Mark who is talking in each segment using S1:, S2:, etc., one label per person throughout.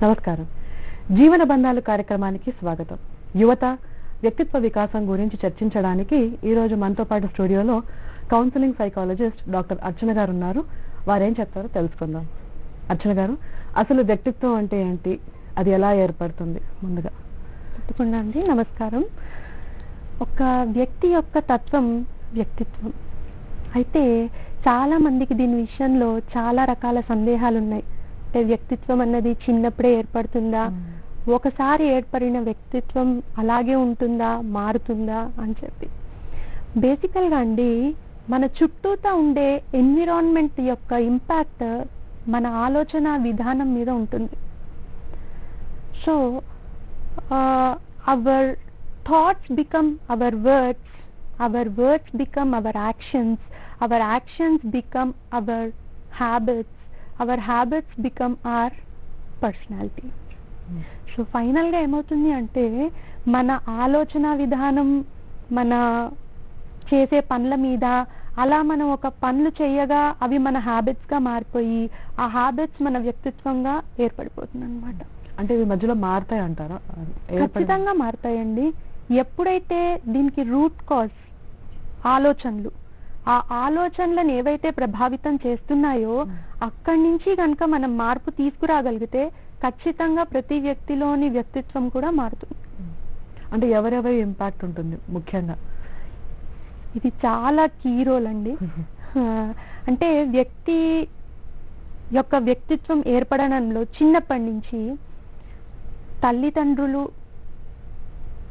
S1: నమస్కారం. జీవన బంధాలు కార్యక్రమానికి స్వాగతం. యువత వ్యక్తిత్వ వికాసం గురించి చర్చించడానికి ఈ రోజు మనతో పాటు స్టూడియోలో కౌన్సిలింగ్ సైకాలజిస్ట్ డాక్టర్ అర్చన గారు ఉన్నారు. వారేం చెప్తారో తెలుసుకుందాం. అర్చన గారు, అసలు వ్యక్తిత్వం అంటే ఏంటి, అది ఎలా ఏర్పడుతుంది? ముందుగా
S2: తప్పకుండా అండి. నమస్కారం. ఒక వ్యక్తి యొక్క తత్వం వ్యక్తిత్వం. అయితే చాలా మందికి దీని విషయంలో చాలా రకాల సందేహాలు ఉన్నాయి. అంటే వ్యక్తిత్వం అన్నది చిన్నప్పుడే ఏర్పడుతుందా, ఒకసారి ఏర్పడిన వ్యక్తిత్వం అలాగే ఉంటుందా, మారుతుందా అని చెప్పి. బేసికల్గా అండి, మన చుట్టూతా ఉండే ఎన్విరాన్మెంట్ యొక్క ఇంపాక్ట్ మన ఆలోచన విధానం మీద ఉంటుంది. So our thoughts become hour words become our actions become our habits become our personality. So ఫైనల్గా ఏమవుతుంది అంటే, మన ఆలోచన విధానం, మన చేసే పనుల మీద, అలా మనం ఒక పనులు చేయగా అవి మన హ్యాబిట్స్గా మారిపోయి ఆ హ్యాబిట్స్ మన వ్యక్తిత్వంగా ఏర్పడిపోతుంది అనమాట.
S1: అంటే ఇవి మధ్యలో మారుతాయి అంటారా?
S2: ఖచ్చితంగా మారుతాయండి. ఎప్పుడైతే దీనికి రూట్ కాజ్ ఆలోచనలు, ఆ ఆలోచనలను ఏవైతే ప్రభావితం చేస్తున్నాయో అక్కడి నుంచి కనుక మనం మార్పు తీసుకురాగలిగితే ఖచ్చితంగా ప్రతి వ్యక్తిలోని వ్యక్తిత్వం కూడా మారుతుంది.
S1: అంటే ఎవరెవరి ఇంపాక్ట్ ఉంటుంది ముఖ్యంగా?
S2: ఇది చాలా కీ రోల్ అండి. అంటే వ్యక్తి యొక్క వ్యక్తిత్వం ఏర్పడడంలో చిన్నప్పటి నుంచి తల్లిదండ్రులు,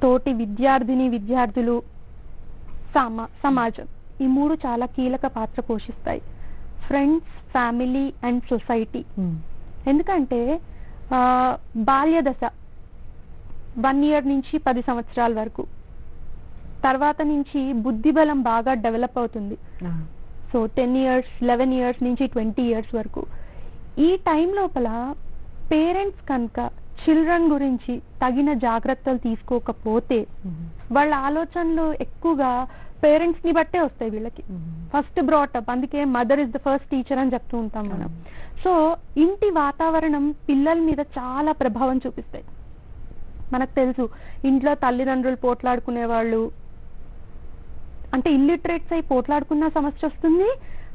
S2: తోటి విద్యార్థులు, సమాజం, ఈ మూడు చాలా కీలక పాత్ర పోషిస్తాయి. Friends, family and society. ఎందుకంటే బాల్య దశ 1 year నుంచి 10 సంవత్సరాల వరకు, తర్వాత నుంచి బుద్ధి బలం బాగా డెవలప్ అవుతుంది. సో 10 years 11 years నుంచి 20 years వరకు. ఈ టైం లోపల పేరెంట్స్ కనుక చిల్డ్రన్ గురించి తగిన జాగ్రత్తలు తీసుకోకపోతే వాళ్ళ ఆలోచనలు ఎక్కువగా పేరెంట్స్ ని బట్టే వస్తాయి వీళ్ళకి. ఫస్ట్ బ్రాటప్, అందుకే mother is the first teacher అని చెప్తూ ఉంటాం మనం. సో ఇంటి వాతావరణం పిల్లల మీద చాలా ప్రభావం చూపిస్తాయి. మనకు తెలుసు, ఇంట్లో తల్లిదండ్రులు పోట్లాడుకునే వాళ్ళు, అంటే ఇల్లిటరేట్స్ అయి పోట్లాడుకున్న సమస్య వస్తుంది,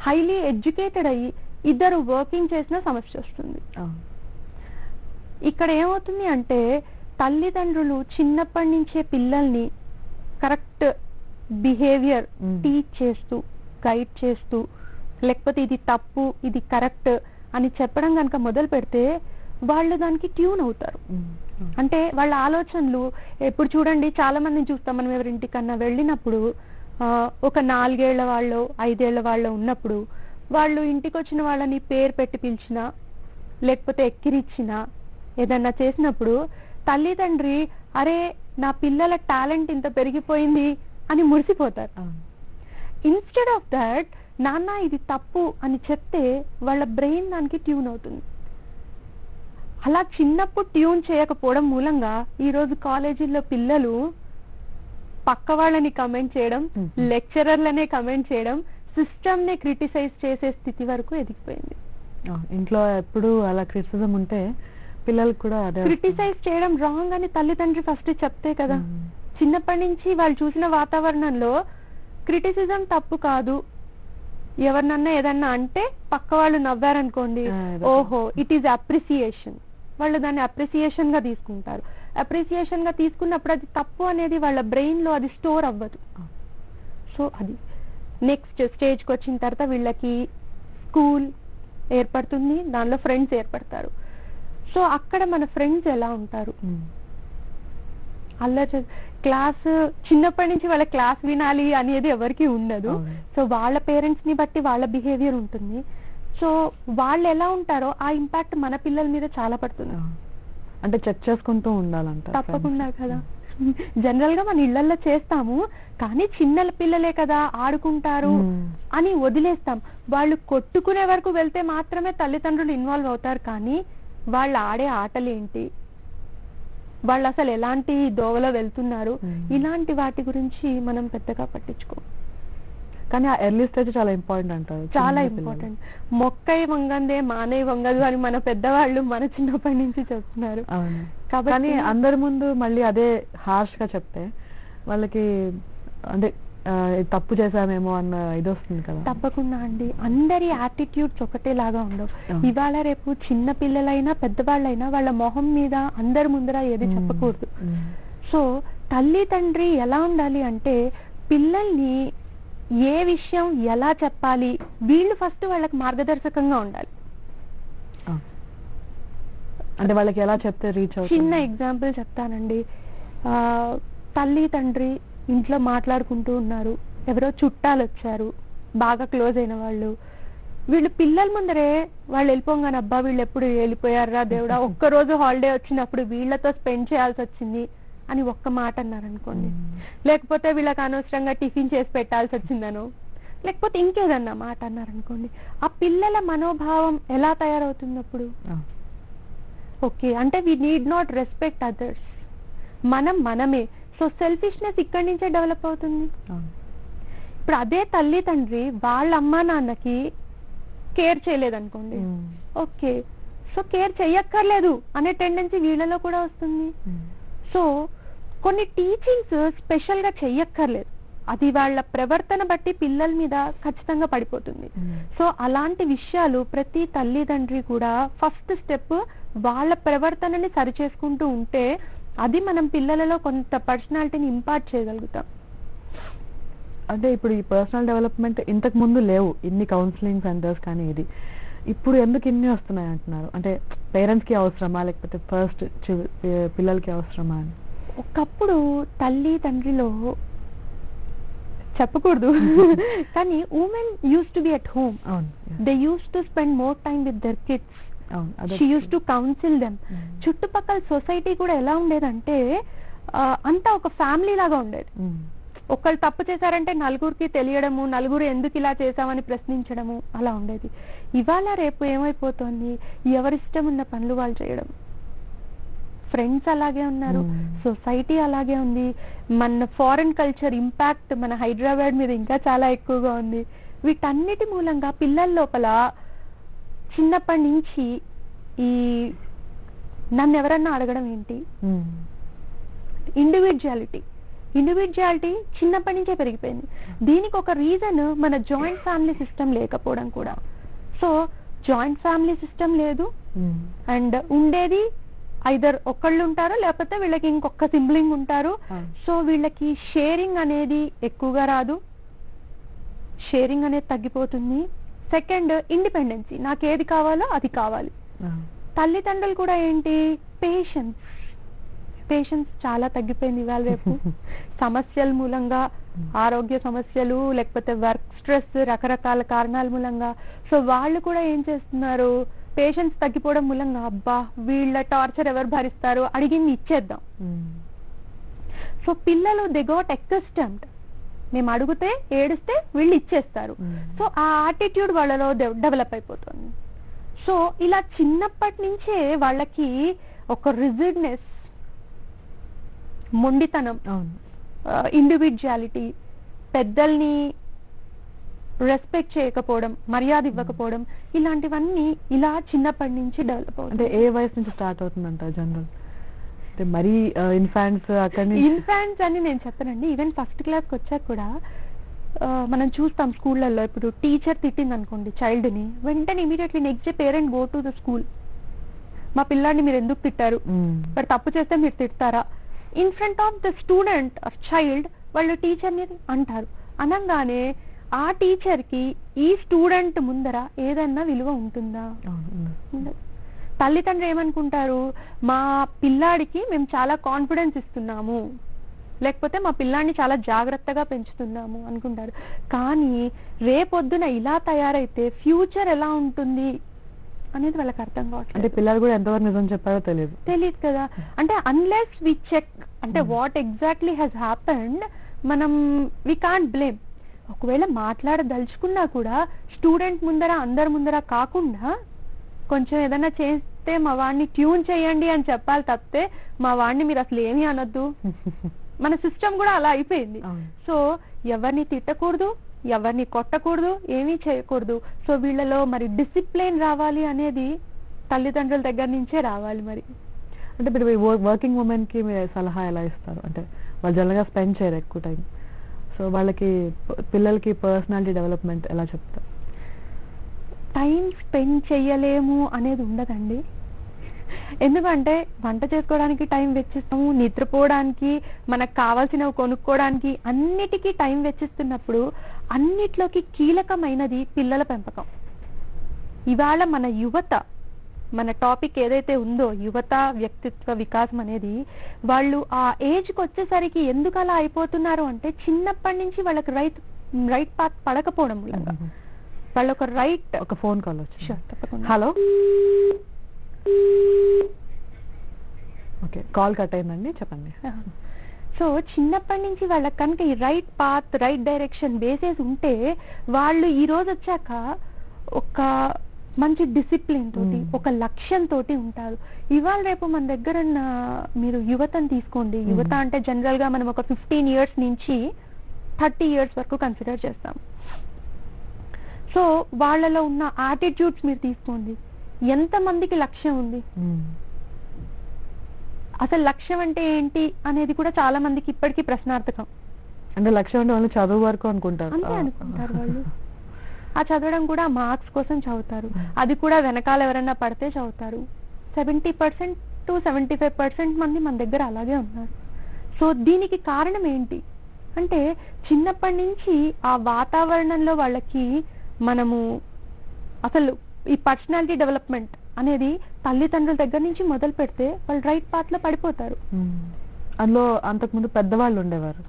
S2: హైలీ ఎడ్యుకేటెడ్ అయ్యి ఇద్దరు వర్కింగ్ చేసిన సమస్య వస్తుంది. ఇక్కడ ఏమవుతుంది అంటే, తల్లిదండ్రులు చిన్నప్పటి నుంచే పిల్లల్ని కరెక్ట్ బిహేవియర్ టీచ్ చేస్తూ, గైడ్ చేస్తూ, లేకపోతే ఇది తప్పు ఇది కరెక్ట్ అని చెప్పడం కనుక మొదలు పెడితే వాళ్ళు దానికి ట్యూన్ అవుతారు. అంటే వాళ్ళ ఆలోచనలు, ఎప్పుడు చూడండి చాలా మందిని చూస్తాం మనం, ఎవరింటికన్నా వెళ్ళినప్పుడు ఒక 4 ఏళ్ల వాళ్ళు 5 ఏళ్ల వాళ్ళు ఉన్నప్పుడు వాళ్ళు ఇంటికి వచ్చిన వాళ్ళని పేరు పెట్టి పిలిచినా, లేకపోతే ఎక్కిరిచ్చినా, ఏదన్నా చేసినప్పుడు తల్లిదండ్రి అరే నా పిల్లల టాలెంట్ ఇంత పెరిగిపోయింది అని మురిసిపోతారు. ఇన్స్టెడ్ ఆఫ్ దట్, నాన్న ఇది తప్పు అని చెప్తే వాళ్ళ బ్రెయిన్ దానికి ట్యూన్ అవుతుంది. అలా చిన్నప్పుడు ట్యూన్ చేయకపోవడం మూలంగా ఈరోజు కాలేజీల్లో పిల్లలు పక్క వాళ్ళని కమెంట్ చేయడం, లెక్చరర్లనే కమెంట్ చేయడం, సిస్టమ్ ని క్రిటిసైజ్ చేసే స్థితి వరకు ఎదిగిపోయింది.
S1: ఇంట్లో ఎప్పుడు అలా క్రిటిసిజం ఉంటే పిల్లలకు కూడా అదే
S2: క్రిటిసైజ్ చేయడం రాంగ్ అని తల్లిదండ్రి ఫస్ట్ చెప్తే కదా. చిన్నప్పటి నుంచి వాళ్ళు చూసిన వాతావరణంలో క్రిటిసిజం తప్పు కాదు, ఎవరినన్నా ఏదన్నా అంటే పక్క వాళ్ళు నవ్వారనుకోండి, ఓహో ఇట్ ఈజ్ అప్రిసియేషన్, వాళ్ళు దాన్ని అప్రిసియేషన్ గా తీసుకుంటారు. అప్రిసియేషన్ గా తీసుకున్నప్పుడు అది తప్పు అనేది వాళ్ళ బ్రెయిన్ లో అది స్టోర్ అవ్వదు. సో అది నెక్స్ట్ స్టేజ్కి వచ్చిన తర్వాత వీళ్ళకి స్కూల్ ఏర్పడుతుంది, దానిలో ఫ్రెండ్స్ ఏర్పడతారు. సో అక్కడ మన ఫ్రెండ్స్ ఎలా ఉంటారు, అల్లరి క్లాస్, చిన్నప్పటి నుంచి వాళ్ళ క్లాస్ వినాలి అనేది ఎవరికి ఉండదు. సో వాళ్ళ పేరెంట్స్ ని బట్టి వాళ్ళ బిహేవియర్ ఉంటుంది. సో వాళ్ళు ఎలా ఉంటారో ఆ ఇంపాక్ట్ మన పిల్లల మీద చాలా పడుతుంది.
S1: అంటే చెక్ చేసుకుంటూ ఉండాలంట.
S2: తప్పకుండా కదా. జనరల్ గా మన ఇళ్లలో చేస్తాము, కానీ చిన్న పిల్లలే కదా ఆడుకుంటారు అని వదిలేస్తాం. వాళ్ళు కొట్టుకునే వరకు వెళ్తే మాత్రమే తల్లిదండ్రులు ఇన్వాల్వ్ అవుతారు. కానీ వాళ్ళు ఆడే ఆటలేంటి, వాళ్ళు అసలు ఎలాంటి దోవలో వెళ్తున్నారు, ఇలాంటి వాటి గురించి మనం పెద్దగా పట్టించుకో.
S1: కానీ ఆ ఎర్లీ స్టేజ్ చాలా ఇంపార్టెంట్ అంటారు
S2: చాలా
S1: చిన్న పిల్లలు.
S2: ఇంపార్టెంట్. మొక్కై వంగందే మానై వంగదు అని మన పెద్దవాళ్ళు మన చిన్నప్పటి నుంచి చెప్తున్నారు.
S1: అవును.
S2: కాబట్టి
S1: కానీ అందరి ముందు మళ్ళీ అదే హార్ష్ గా చెప్తే వాళ్ళకి అంటే ఇది తప్పు చేశామేమో అన్న ఇది వస్తుంది కదా.
S2: తప్పకుండా అండి, అందరి యాటిట్యూడ్స్ ఒకటేలాగా ఉండవు.
S1: అవును.
S2: ఇవాళ రేపు చిన్న పిల్లలైనా పెద్దవాళ్ళైనా వాళ్ళ మొహం మీద అందరి ముందర ఏది చెప్పకూడదు. సో తల్లి తండ్రి ఎలా ఉండాలి అంటే పిల్లల్ని ఏ విషయం ఎలా చెప్పాలి, వీళ్ళు ఫస్ట్ వాళ్ళకి మార్గదర్శకంగా ఉండాలి.
S1: అంటే వాళ్ళకి ఎలా చెప్తే రీచ్ అవుతుంది.
S2: చిన్న ఎగ్జాంపుల్ చెప్తానండి. తల్లి తండ్రి ఇంట్లో మాట్లాడుకుంటూ ఉన్నారు, ఎవరో చుట్టాలు వచ్చారు, బాగా క్లోజ్ అయిన వాళ్ళు. వీళ్ళు పిల్లల ముందరే వాళ్ళు వెళ్ళిపోగానే అబ్బా వీళ్ళు ఎప్పుడు వెళ్ళిపోయారా దేవుడా, ఒక్కరోజు హాలిడే వచ్చినప్పుడు వీళ్ళతో స్పెండ్ చేయాల్సి వచ్చింది అని ఒక్క మాట అన్నారు అనుకోండి. లేకపోతే వీళ్ళకి అనవసరంగా టిఫిన్ చేసి పెట్టాల్సి వచ్చిందనో, లేకపోతే ఇంకేదన్నా మాట అన్నారు అనుకోండి. ఆ పిల్లల మనోభావం ఎలా తయారవుతున్నప్పుడు ఓకే అంటే we need not respect others, మనమే. సో సెల్ఫిష్నెస్ ఇక్కడి నుంచే డెవలప్ అవుతుంది. ఇప్పుడు అదే తల్లి తండ్రి వాళ్ళ అమ్మా నాన్నకి కేర్ చేయలేదనుకోండి, ఓకే సో కేర్ చెయ్యక్కర్లేదు అనే టెండెన్సీ వీళ్ళలో కూడా వస్తుంది. సో కొన్ని టీచింగ్స్ స్పెషల్ గా చెయ్యక్కర్లేదు, అది వాళ్ళ ప్రవర్తన బట్టి పిల్లల మీద ఖచ్చితంగా పడిపోతుంది. సో అలాంటి విషయాలు ప్రతి తల్లిదండ్రి కూడా ఫస్ట్ స్టెప్ వాళ్ళ ప్రవర్తనని సరిచేసుకుంటూ ఉంటే అది మనం పిల్లలలో కొంత పర్సనాలిటీని ఇంపార్ట్ చేయగలుగుతాం.
S1: అంటే ఇప్పుడు ఈ పర్సనల్ డెవలప్మెంట్ ఇంతకు ముందు లేవు ఇన్ని కౌన్సిలింగ్ సెంటర్స్ కానీ ఇది ఇప్పుడు ఎందుకు ఇన్ని వస్తున్నాయి అంటున్నారు? అంటే పేరెంట్స్ కి అవసరమా లేకపోతే ఫస్ట్ పిల్లలకి అవసరమా అని?
S2: ఒకప్పుడు తల్లి తండ్రిలో చెప్పకూడదు కానీ women use to be at home, they use to spend more time with their kids, she use to counsel them. చుట్టుపక్కల సొసైటీ కూడా ఎలా ఉండేదంటే అంతా ఒక ఫ్యామిలీ లాగా ఉండేది. ఒకళ్ళు తప్పు చేశారంటే నలుగురికి తెలియడము, నలుగురు ఎందుకు ఇలా చేశామని ప్రశ్నించడము అలా ఉండేది. ఇవాళ రేపు ఏమైపోతుంది, ఎవరిష్టం ఉన్న పనులు వాళ్ళు చేయడం. ఫ్రెండ్స్ అలాగే ఉన్నారు, సొసైటీ అలాగే ఉంది, మన ఫారెన్ కల్చర్ ఇంపాక్ట్ మన హైదరాబాద్ మీద ఇంకా చాలా ఎక్కువగా ఉంది. వీటన్నిటి మూలంగా పిల్లల లోపల చిన్నప్పటి నుంచి ఈ నన్ను ఎవరన్నా అడగడం ఏంటి, ఇండివిజువాలిటీ చిన్నప్పటి నుంచే పెరిగిపోయింది. దీనికి ఒక రీజన్ మన జాయింట్ ఫ్యామిలీ సిస్టమ్ లేకపోవడం కూడా. సో జాయింట్ ఫ్యామిలీ సిస్టమ్ లేదు, అండ్ ఉండేది ఐదర్ ఒకళ్ళు ఉంటారు లేకపోతే వీళ్ళకి ఇంకొక సిబ్లింగ్ ఉంటారు. సో వీళ్ళకి షేరింగ్ అనేది ఎక్కువగా రాదు, షేరింగ్ అనేది తగ్గిపోతుంది. సెకండ్ ఇండిపెండెన్సీ, నాకు ఏది కావాలో అది కావాలి. తల్లిదండ్రులు కూడా ఏంటి, పేషెన్స్ చాలా తగ్గిపోయింది ఇవాళ రేపు. సమస్యల మూలంగా, ఆరోగ్య సమస్యలు లేకపోతే వర్క్ స్ట్రెస్, రకరకాల కారణాల మూలంగా. సో వాళ్ళు కూడా ఏం చేస్తున్నారు, పేషెన్స్ తగ్గిపోవడం మూలంగా అబ్బా వీళ్ళ టార్చర్ ఎవరు భరిస్తారు, అడిగింది ఇచ్చేద్దాం. సో పిల్లలు దే గోట్ అకస్టమ్డ్, మేము అడిగితే ఏడిస్తే వీళ్ళు ఇచ్చేస్తారు. సో ఆ యాటిట్యూడ్ వాళ్ళలో డెవలప్ అయిపోతుంది. సో ఇలా చిన్నప్పటి నుంచే వాళ్ళకి ఒక రిజిడ్నెస్, మొండితనం, ఇండివిజువాలిటీ, పెద్దల్ని రెస్పెక్ట్ చేయకపోవడం, మర్యాద ఇవ్వకపోవడం, ఇలాంటివన్నీ ఇలా చిన్నప్పటి నుంచి డెవలప్ అవుతుంది.
S1: అంటే ఏ వయసు నుంచి స్టార్ట్ అవుతుందంట జనరల్? అంటే మరీ ఇన్ఫాంట్స్ అక్కడ
S2: ఇన్ఫాంట్స్ అని నేను చెప్పనండి, ఈవెన్ ఫస్ట్ క్లాస్కి వచ్చాక కూడా మనం చూస్తాం స్కూళ్ళల్లో. ఇప్పుడు టీచర్ తిట్టింది అనుకోండి చైల్డ్ ని, వెంటనే immediately next day parent go to the school, మా పిల్లాడిని మీరు ఎందుకు తిట్టారు, మరి తప్పు చేస్తే మీరు తిడతారా, in front of the student or child వాళ్ళు టీచర్ ని అంటారు. అనగానే ఆ టీచర్ కి ఈ స్టూడెంట్ ముందర ఏదన్నా విలువ ఉంటుందా? ఉండదు. తల్లిదండ్రులు ఏమనుకుంటారు, మా పిల్లాడికి మేము చాలా కాన్ఫిడెన్స్ ఇస్తున్నాము, లేకపోతే మా పిల్లాడిని చాలా జాగ్రత్తగా పెంచుతున్నాము అనుకుంటారు. కానీ రేపొద్దున ఇలా తయారైతే ఫ్యూచర్ ఎలా ఉంటుంది అనేది వాళ్ళకి అర్థం కావట్లేదు.
S1: అంటే పిల్లలు కూడా ఎంతవరకు నిజం చెప్పారో తెలియదు
S2: కదా. అంటే అన్లెస్ వి చెక్ అంటే వాట్ ఎగ్జాక్ట్లీ హ్యాస్ హ్యాపెండ్, మనం వి కాంట్ బ్లేమ్. ఒకవేళ మాట్లాడదలుచుకున్నా కూడా స్టూడెంట్ ముందర అందరి ముందర కాకుండా కొంచెం ఏదైనా చేస్తే మా వాడిని ట్యూన్ చేయండి అని చెప్పాలి తప్పితే మా వాడిని మీరు అసలు ఏమీ అనొద్దు. మన సిస్టమ్ కూడా అలా అయిపోయింది. సో ఎవరిని తిట్టకూడదు, ఎవరిని కొట్టకూడదు, ఏమీ చేయకూడదు. సో వీళ్ళలో మరి డిసిప్లిన్ రావాలి అనేది తల్లిదండ్రుల దగ్గర నుంచే రావాలి. మరి
S1: అంటే మీరు వర్కింగ్ ఉమెన్ కి మీరు సలహా ఎలా ఇస్తారు? అంటే వాళ్ళు జనరల్గా స్పెండ్ చేయరు ఎక్కువ టైం, సో వాళ్ళకి పిల్లలకి పర్సనాలిటీ డెవలప్మెంట్ ఎలా చెప్తారు?
S2: టైం స్పెండ్ చెయ్యలేము అనేది ఉండదండి. ఎందుకంటే వంట చేసుకోవడానికి టైం వెచ్చిస్తాము, నిద్రపోవడానికి, మనకు కావాల్సినవి కొనుక్కోవడానికి, అన్నిటికీ టైం వెచ్చిస్తున్నప్పుడు అన్నిట్లోకి కీలకమైనది పిల్లల పెంపకం. ఇవాళ మన యువత, మన టాపిక్ ఏదైతే ఉందో యువత వ్యక్తిత్వ వికాసం అనేది, వాళ్ళు ఆ ఏజ్కి వచ్చేసరికి ఎందుకు అలా అయిపోతున్నారు అంటే చిన్నప్పటి నుంచి వాళ్ళకి రైట్ పాత్ పడకపోవడం మూలంగా. వాళ్ళు ఒక రైట్
S1: ఒక ఫోన్ కాల్ వచ్చి.
S2: తప్పకుండా.
S1: హలో, ఓకే, కాల్ కట్ అయిందండి, చెప్పండి.
S2: సో చిన్నప్పటి నుంచి వాళ్ళకి కనుక ఈ రైట్ పాత్, రైట్ డైరెక్షన్ బేసేస్ ఉంటే వాళ్ళు ఈ రోజు వచ్చాక ఒక మంచి డిసిప్లిన్ తోటి, ఒక లక్ష్యం తోటి ఉంటారు. ఇవాళ రేపు మన దగ్గర ఉన్న మీరు యువతను తీసుకోండి. యువత అంటే జనరల్ గా మనం ఒక 15 years నుంచి 30 years వరకు కన్సిడర్ చేస్తాం. సో వాళ్ళలో ఉన్న యాటిట్యూడ్స్ మీరు తీసుకోండి, ఎంత మందికి లక్ష్యం ఉంది? అసలు లక్ష్యం అంటే ఏంటి అనేది కూడా చాలా మందికి ఇప్పటికీ ప్రశ్నార్థకం.
S1: అంటే లక్ష్యం అంటే వాళ్ళు చదువు వరకు అనుకుంటారు,
S2: అంతే అనుకుంటారు వాళ్ళు. ఆ చదవడం కూడా మార్క్స్ కోసం చదువుతారు, అది కూడా వెనకాల ఎవరైనా పడితే చదువుతారు. 70% to 75% మంది మన దగ్గర అలాగే ఉన్నారు. సో దీనికి కారణం ఏంటి అంటే చిన్నప్పటి నుంచి ఆ వాతావరణంలో వాళ్ళకి మనము అసలు ఈ పర్సనాలిటీ డెవలప్మెంట్ అనేది తల్లిదండ్రుల దగ్గర నుంచి మొదలు పెడితే వాళ్ళు రైట్ పాత్ లో పడిపోతారు.
S1: అందులో అంతకుముందు పెద్దవాళ్ళు ఉండేవారు,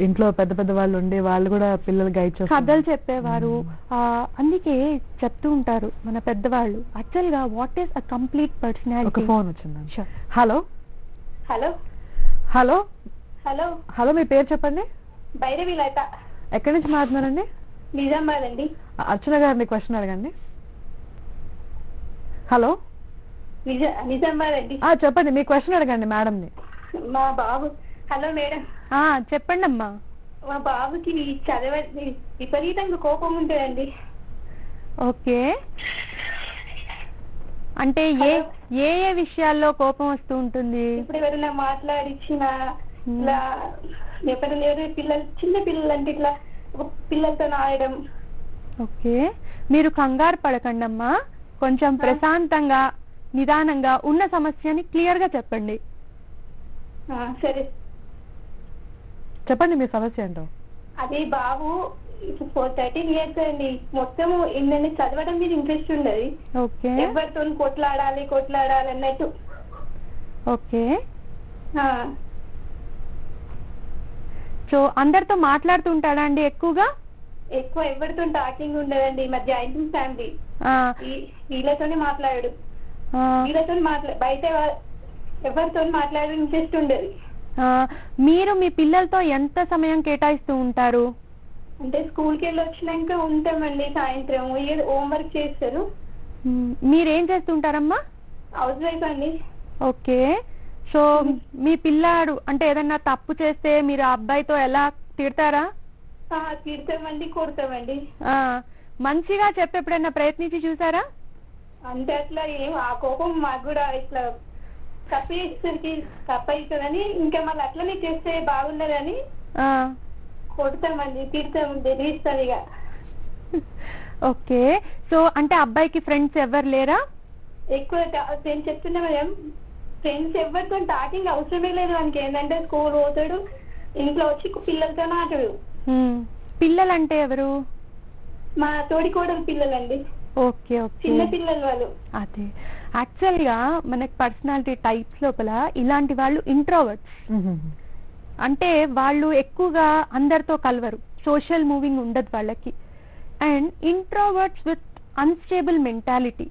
S1: ఇంట్లో పెద్ద పెద్ద వాళ్ళు ఉండి వాళ్ళు కూడా పిల్లలు గైడ్ చేస్తారు,
S2: కథలు చెప్పేవారు. అందుకే చెప్తూ ఉంటారు మన పెద్దవాళ్ళు, యాక్చువల్ గా what is a complete personality.
S1: ఒక ఫోన్ వచ్చిందండి. Hello
S2: hello
S1: hello
S2: hello
S1: hello, మీ పేరు చెప్పండి.
S2: భైరవి లత.
S1: ఎక్కడి నుంచి మాట్లాడుతున్నారండి?
S2: నిజామాబాద్ అండి.
S1: అర్చన గారిని క్వశ్చన్ అడగండి. హలో,
S2: నిజామాబాద్ అండి.
S1: చెప్పండి, మీ క్వశ్చన్ అడగండి మేడం ని.
S2: మా బాబు. Hello madam. చెప్పండి అమ్మా. మా బాబుకి విపరీతంగా కోపం ఉంటుందండి. ఓకే, అంటే ఏ ఏ విషయాల్లో కోపం వస్తూ ఉంటుంది? ఇప్పుడు ఎవరైనా మాట్లాడిచ్చిన, ఇట్లా ఎవరైనా పిల్లలు, చిన్న పిల్లలు అంటే ఇట్లా పిల్లలతో ఆడడం. ఓకే, మీరు కంగారు పడకండి అమ్మా, కొంచెం ప్రశాంతంగా నిదానంగా ఉన్న సమస్యని క్లియర్ గా చెప్పండి. సరే
S1: చెప్పండి మీ సమస్య ఏంటో.
S2: అది బాబు 13 years అండి, మొత్తం ఏంటంటే చదవడం మీద ఇంట్రెస్ట్ ఉండదు. ఓకే, ఎవరితో కొట్లాడాలి అన్నట్టు. ఓకే, సో అందరితో మాట్లాడుతుంటాడా అండి? ఎక్కువ ఎవరితో టాకింగ్ ఉండదండి. మా జాయింట్ ఫ్యామిలీ, వీళ్ళతోనే మాట్లాడాడు. వీళ్ళతో బయట ఎవరితో మాట్లాడే ఇంట్రెస్ట్ ఉండదు. మీరు మీ పిల్లలతో ఎంత సమయం కేటాయిస్తూ ఉంటారు? అంటే స్కూల్కి వెళ్ళి వచ్చినాక ఉంటామండి, సాయంత్రం హోంవర్క్ చేస్తారు. మీరేం చేస్తుంటారమ్మా? హౌస్ వైఫ్ అండి. ఓకే, సో మీ పిల్లాడు అంటే ఏదన్నా తప్పు చేస్తే మీరు ఆ అబ్బాయితో ఎలా తిడతారా? తిడతామండి, కొడతామండి. మంచిగా చెప్పి ఎప్పుడైనా ప్రయత్నించి చూసారా? అంటే అట్లా ఏం ఆ కోపం మాకు కూడా ఇట్లా తప్పైతుందని, ఇంకా మళ్ళీ అట్లనే చేస్తే బాగుండదని కొడతామండి, తిడతాము, తెలియస్తాం ఇక. ఓకే, సో అంటే అబ్బాయికి ఫ్రెండ్స్ ఎవరు లేరా? ఎక్కువ నేను చెప్తున్నా మేడం, ఫ్రెండ్స్ ఎవరితో టాకింగ్ అవసరమే లేదు మనకి. ఏంటంటే స్కూల్ పోతాడు, ఇంట్లో వచ్చి పిల్లలతో ఆటడు. పిల్లలంటే ఎవరు? మా తోడికోడలు పిల్లలండి. ఓకే ఓకే, చిన్న పిల్లలు వాళ్ళు. అదే, యాక్చువల్ గా మనకి పర్సనాలిటీ టైప్స్ లోపల ఇలాంటి వాళ్ళు ఇంట్రోవర్ట్స్. అంటే వాళ్ళు ఎక్కువగా అందరితో కలవరు, సోషల్ మూవింగ్ ఉండదు వాళ్ళకి. And introverts with unstable mentality,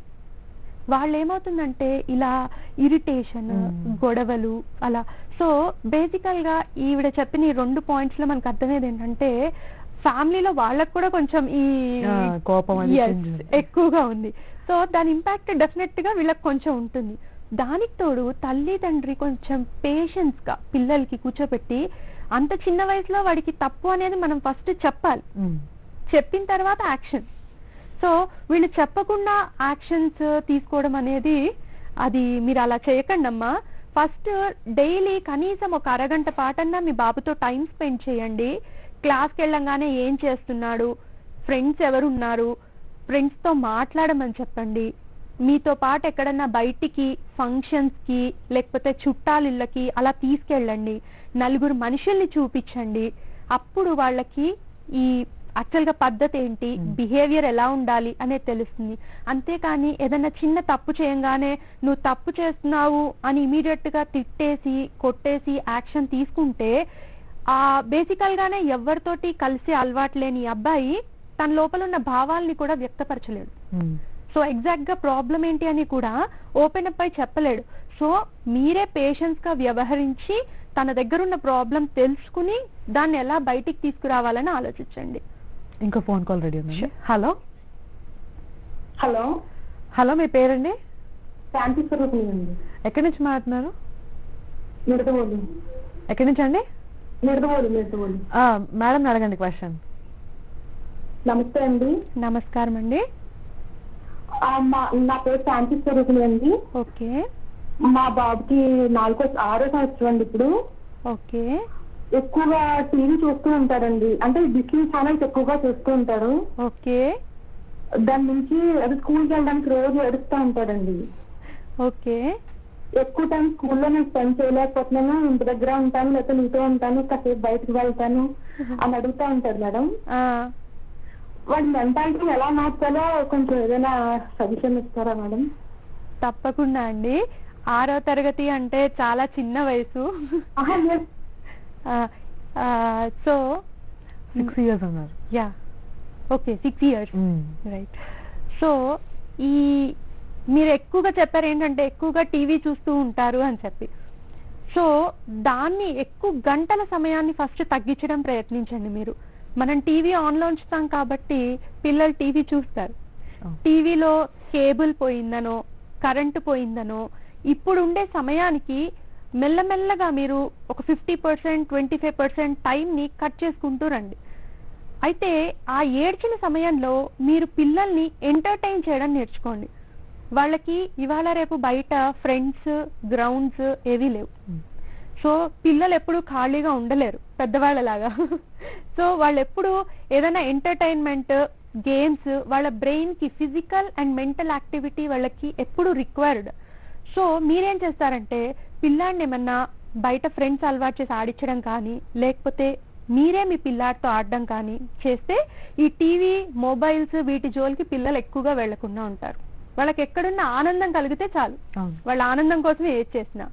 S2: వాళ్ళు ఏమవుతుందంటే ఇలా ఇరిటేషన్, గొడవలు అలా. సో బేసికల్ గా ఈవిడ చెప్పిన ఈ 2 points లో మనకు అర్థమయ్యేది ఏంటంటే ఫ్యామిలీలో వాళ్ళకు కూడా కొంచెం ఈ
S1: కోపం
S2: ఎక్కువగా ఉంది. సో దాని ఇంపాక్ట్ డెఫినెట్ గా వీళ్ళకి కొంచెం ఉంటుంది. దానికి తోడు తల్లిదండ్రి కొంచెం పేషెన్స్ గా పిల్లలకి కూర్చోబెట్టి అంత చిన్న వయసులో వాడికి తప్పు అనేది మనం ఫస్ట్ చెప్పాలి. చెప్పిన తర్వాత యాక్షన్. సో వీళ్ళు చెప్పకుండా యాక్షన్స్ తీసుకోవడం అనేది, అది మీరు అలా చేయకండి అమ్మా. ఫస్ట్ డైలీ కనీసం ఒక అరగంట పాటన్నా మీ బాబుతో టైం స్పెండ్ చేయండి. క్లాస్కి వెళ్ళంగానే ఏం చేస్తున్నాడు, ఫ్రెండ్స్ ఎవరున్నారు, ఫ్రెండ్స్తో మాట్లాడమని చెప్పండి. మీతో పాటు ఎక్కడన్నా బయటికి ఫంక్షన్స్కి లేకపోతే చుట్టాలిళ్ళకి అలా తీసుకెళ్ళండి. నలుగురు మనుషుల్ని చూపించండి. అప్పుడు వాళ్ళకి ఈ యాక్చువల్గా పద్ధతి ఏంటి, బిహేవియర్ ఎలా ఉండాలి అనేది తెలుస్తుంది. అంతేకాని ఏదైనా చిన్న తప్పు చేయంగానే నువ్వు తప్పు చేస్తున్నావు అని ఇమీడియట్ గా తిట్టేసి కొట్టేసి యాక్షన్ తీసుకుంటే ఆ బేసికల్ గానే ఎవరితోటి కలిసి అలవాటు లేని అబ్బాయి తన లోపల ఉన్న భావాల్ని కూడా వ్యక్తపరచలేడు. సో ఎగ్జాక్ట్ గా ప్రాబ్లం ఏంటి అని కూడా ఓపెన్ అప్ అయి చెప్పలేడు. సో మీరే పేషెన్స్ గా వ్యవహరించి తన దగ్గర ఉన్న ప్రాబ్లం తెలుసుకుని దాన్ని ఎలా బయటికి తీసుకురావాలని ఆలోచించండి.
S1: ఇంకో ఫోన్ కాల్ రెడీ ఉంది. హలో
S3: హలో
S1: హలో, మీ పేరండి?
S3: శాంతి స్వరూపిణి అండి.
S1: ఎక్కడి నుంచి మాట్లాడుతున్నారు?
S3: నిడదవోలు.
S1: ఎక్కడి నుంచి అండి?
S3: నిడదవోలు.
S1: మేడం అడగండి క్వశ్చన్.
S3: నమస్తే అండి.
S2: నమస్కారం అండి.
S3: నా పేరు శాంతి స్వరూపిణి అండి.
S2: ఓకే.
S3: మా బాబుకి 6వ సంవత్సరం అండి ఇప్పుడు.
S2: ఓకే.
S3: ఎక్కువగా టీవీ చూస్తూ ఉంటారండి, అంటే డిస్నీ ఛానల్స్ ఎక్కువగా చూస్తూ ఉంటారు.
S2: ఓకే.
S3: దాని నుంచి అది స్కూల్కి వెళ్ళడానికి రోజు ఏడుస్తూ ఉంటాడండి.
S2: ఓకే.
S3: ఎక్కువ టైం స్కూల్లో నేను స్పెండ్ చేయలేకపోతున్నాను, ఇంటి దగ్గర ఉంటాను, లేకపోతే నీతో ఉంటాను, కాసేపు బయటకు వెళ్తాను అని అడుగుతా ఉంటారు మేడం. వాడి మెంటాలిటీ ఎలా మార్చాలో కొంచెం ఏదైనా సజెషన్ ఇస్తారా మేడం?
S2: తప్పకుండా అండి. 6వ తరగతి అంటే చాలా చిన్న వయసు. సో
S1: 6 years అన్నారు.
S2: Yeah, okay, 6 years, right. So ఈ మీరు ఎక్కువగా చెప్పారు ఏంటంటే ఎక్కువగా టీవీ చూస్తూ ఉంటారు అని చెప్పి. సో దాన్ని ఎక్కువ గంటల సమయాన్ని ఫస్ట్ తగ్గించడం ప్రయత్నించండి మీరు. మనం టీవీ ఆన్లో ఉంచుతాం కాబట్టి పిల్లలు టీవీ చూస్తారు. టీవీలో కేబుల్ పోయిందనో కరెంటు పోయిందనో ఇప్పుడు ఉండే సమయానికి మెల్లమెల్లగా మీరు ఒక 50%, 25% టైంని కట్ చేసుకుంటూ రండి. అయితే ఆ ఏడ్చిన సమయంలో మీరు పిల్లల్ని ఎంటర్టైన్ చేయడం నేర్చుకోండి. వాళ్ళకి ఇవాళ రేపు బయట ఫ్రెండ్స్, గ్రౌండ్స్ ఏవీ లేవు. సో పిల్లలు ఎప్పుడు ఖాళీగా ఉండలేరు పెద్దవాళ్ళలాగా. సో వాళ్ళు ఎప్పుడు ఏదైనా ఎంటర్టైన్మెంట్, గేమ్స్, వాళ్ళ బ్రెయిన్ కి ఫిజికల్ అండ్ మెంటల్ యాక్టివిటీ వాళ్ళకి ఎప్పుడు రిక్వైర్డ్. సో మీరేం చేస్తారంటే పిల్లాడిని ఏమన్నా బయట ఫ్రెండ్స్ అలవాటు చేసి ఆడించడం కానీ లేకపోతే మీరే మీ పిల్లాడితో ఆడడం కానీ చేస్తే ఈ టీవీ, మొబైల్స్ వీటి జోలికి పిల్లలు ఎక్కువగా వెళ్లకుండా ఉంటారు. వాళ్ళకి ఎక్కడున్న ఆనందం కలిగితే చాలు, వాళ్ళ ఆనందం కోసమే ఏది చేసినా.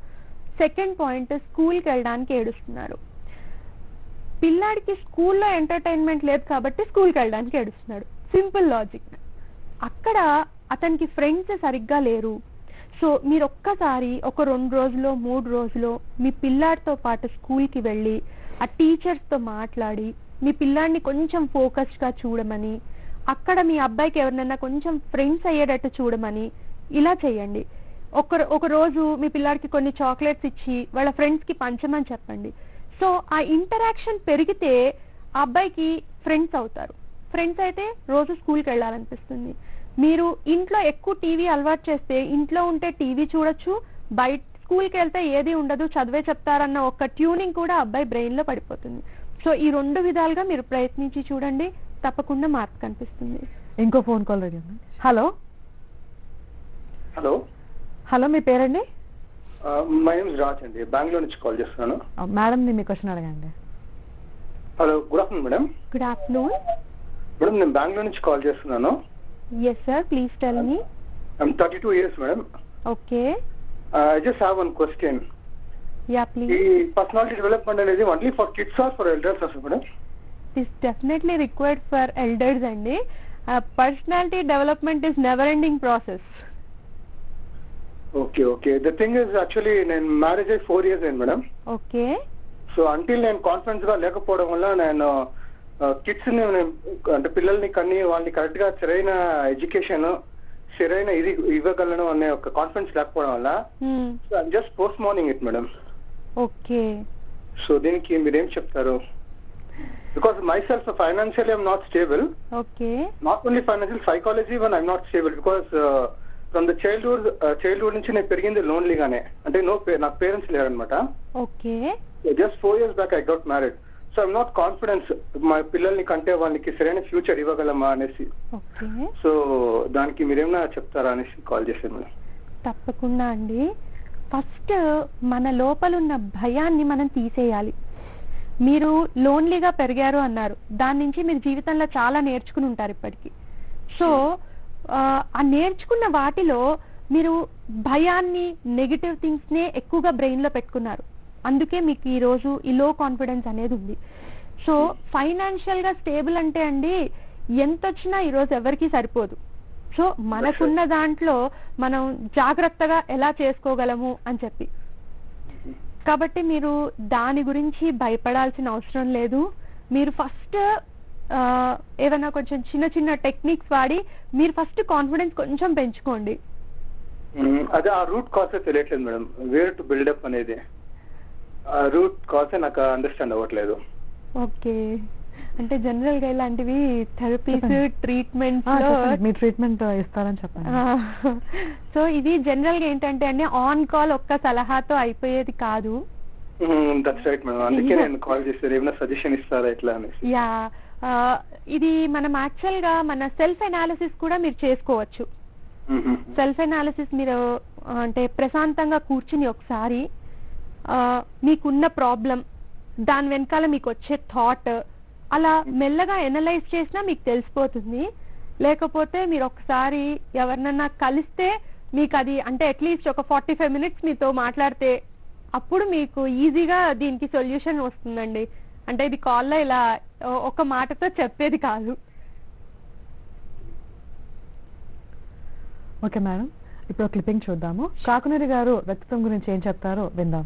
S2: సెకండ్ పాయింట్, స్కూల్కి వెళ్ళడానికి ఏడుస్తున్నారు. పిల్లాడికి స్కూల్లో ఎంటర్టైన్మెంట్ లేదు కాబట్టి స్కూల్కి వెళ్ళడానికి ఏడుస్తున్నాడు. Simple logic. అక్కడ అతనికి ఫ్రెండ్స్ సరిగ్గా లేరు. సో మీరు ఒక్కసారి ఒక 2 రోజులో 3 రోజులో మీ పిల్లాడితో పాటు స్కూల్కి వెళ్ళి ఆ టీచర్స్తో మాట్లాడి మీ పిల్లాడిని కొంచెం ఫోకస్డ్గా చూడమని, అక్కడ మీ అబ్బాయికి ఎవరినైనా కొంచెం ఫ్రెండ్స్ అయ్యేటట్టు చూడమని ఇలా చేయండి. ఒక రోజు మీ పిల్లాడికి కొన్ని చాక్లెట్స్ ఇచ్చి వాళ్ళ ఫ్రెండ్స్కి పంచమని చెప్పండి. సో ఆ ఇంటరాక్షన్ పెరిగితే ఆ అబ్బాయికి ఫ్రెండ్స్ అవుతారు. ఫ్రెండ్స్ అయితే రోజు స్కూల్కి వెళ్ళాలనిపిస్తుంది. మీరు ఇంట్లో ఎక్కువ టీవీ అలవాటు చేస్తే ఇంట్లో ఉంటే టీవీ చూడొచ్చు, బయట స్కూల్కి వెళ్తే ఏది ఉండదు, చదివే చెప్తారన్న ఒక ట్యూనింగ్ కూడా అబ్బాయి బ్రెయిన్ లో పడిపోతుంది. సో ఈ 2 విధాలుగా మీరు ప్రయత్నించి చూడండి, తప్పకుండా మార్పు కనిపిస్తుంది.
S1: ఇంకో ఫోన్ కాల్ రెడీ ఉంది. హలో
S4: హలో
S1: హలో, మీ పేరండి?
S4: మై నేమ్ ఇస్ రాజ్ అండి, బెంగళూరు నుంచి కాల్ చేస్తున్నాను.
S1: మేడం మీ క్వశ్చన్ అడగండి.
S4: Hello, good afternoon madam.
S2: Good afternoon
S4: madam, నేను బెంగళూరు నుంచి కాల్ చేస్తున్నాను.
S2: Yes sir, please tell me.
S4: I'm 32 years madam.
S2: Okay.
S4: I just have one question.
S2: Yeah please.
S4: ఈ పర్సనాలిటీ డెవలప్మెంట్ అనేది only for kids or for elders అసలు madam?
S2: Is definitely required for elders అండి. Personality development is never ending process.
S4: Okay okay. The thing is actually నేను marriage అయ్యి 4 years అయింది madam.
S2: Okay.
S4: So until నేను confidence గా లేకపోవడం వల్ల నేను కిడ్స్ ని అంటే పిల్లల్ని కన్ని వాళ్ళని కరెక్ట్ గా సరైన ఎడ్యుకేషన్, సరైన ఇది ఇవ్వగలను అనే ఒక కాన్ఫిడెన్స్ లేకపోవడం వల్ల just post morning it madam.
S2: Okay.
S4: So దీనికి మీరేం చెప్తారు? Because myself financially I'm not stable.
S2: Okay.
S4: Not only financial, psychology even I'm not stable because from the childhood నుంచి నేను పెరిగింది లోన్లీ గానే, అంటే నాకు పేరెంట్స్ లేరనమాట.
S2: Okay.
S4: Just 4 years back I got married. So I'm not confident మా పిల్లల్ని కంటే వాళ్ళకి సరైన ఫ్యూచర్ ఇవ్వగలమా అనేసి.
S2: ఓకే.
S4: సో దానికి మీరేమైనా చెప్తారా అనేసి కాల్ చేశాను మేడం.
S2: తప్పకుండా అండి. ఫస్ట్ మన లోపల ఉన్న భయాన్ని మనం తీసేయాలి. మీరు లోన్లీగా పెరిగారు అన్నారు, దాని నుంచి మీరు జీవితంలో చాలా నేర్చుకుని ఉంటారు ఇప్పటికీ. సో ఆ నేర్చుకున్న వాటిలో మీరు భయాన్ని, నెగిటివ్ థింగ్స్ నే ఎక్కువగా బ్రెయిన్ లో పెట్టుకున్నారు. అందుకే మీకు ఈ రోజు ఈ లో కాన్ఫిడెన్స్ అనేది ఉంది. సో ఫైనాన్షియల్ గా స్టేబుల్ అంటే అండి ఎంత వచ్చినా ఈ రోజు ఎవరికి సరిపోదు. సో మనకున్న దాంట్లో మనం జాగ్రత్తగా ఎలా చేసుకోగలము అని చెప్పి, కాబట్టి మీరు దాని గురించి భయపడాల్సిన అవసరం లేదు. మీరు ఫస్ట్ ఏమైనా కొంచెం చిన్న చిన్న టెక్నిక్స్ వాడి మీరు ఫస్ట్ కాన్ఫిడెన్స్ కొంచెం పెంచుకోండి.
S4: అదే ఆ రూట్ కాజ్ తెలియట్లేదు మేడం, వేర్ టు బిల్డప్ అనేది ఆ రూట్ కాజ్ నాకు అండర్స్టాండ్ అవ్వట్లేదు.
S2: ఓకే, అంటే జనరల్ గా ఇలాంటివి థెరపీస్, ట్రీట్మెంట్స్
S1: మీ ట్రీట్మెంట్ ఇస్తారని చెప్పండి.
S2: సో ఇది జనరల్ గా ఏంటంటే అండి ఆన్ కాల్ ఒక్క సలహాతో అయిపోయేది కాదు.
S4: దట్స్ రైట్ మేడం, అందుకే నేను కాల్ చేశాను, ఏమైనా సజెషన్ ఇస్తారా ఎట్లా అనేసి.
S2: యా, ఇది మనం యాక్చువల్ గా మన సెల్ఫ్ అనాలిసిస్ కూడా మీరు చేసుకోవచ్చు. సెల్ఫ్ అనాలిసిస్ మీరు అంటే ప్రశాంతంగా కూర్చుని ఒకసారి మీకున్న ప్రాబ్లం, దాని వెనకాల మీకు వచ్చే థాట్ అలా మెల్లగా ఎనలైజ్ చేసినా మీకు తెలిసిపోతుంది. లేకపోతే మీరు ఒకసారి ఎవరినన్నా కలిస్తే మీకు అది అంటే అట్లీస్ట్ ఒక 45 minutes మీతో మాట్లాడితే అప్పుడు మీకు ఈజీగా దీనికి సొల్యూషన్ వస్తుందండి. అంటే ఇది కాల్లో ఇలా ఒక మాటతో చెప్పేది కాదు.
S1: ఓకే మేడం, ఇప్పుడు క్లిప్పింగ్ చూద్దాము. కాకునూరి గారు వ్యక్తిత్వం గురించి ఏం చెప్తారో విందాం.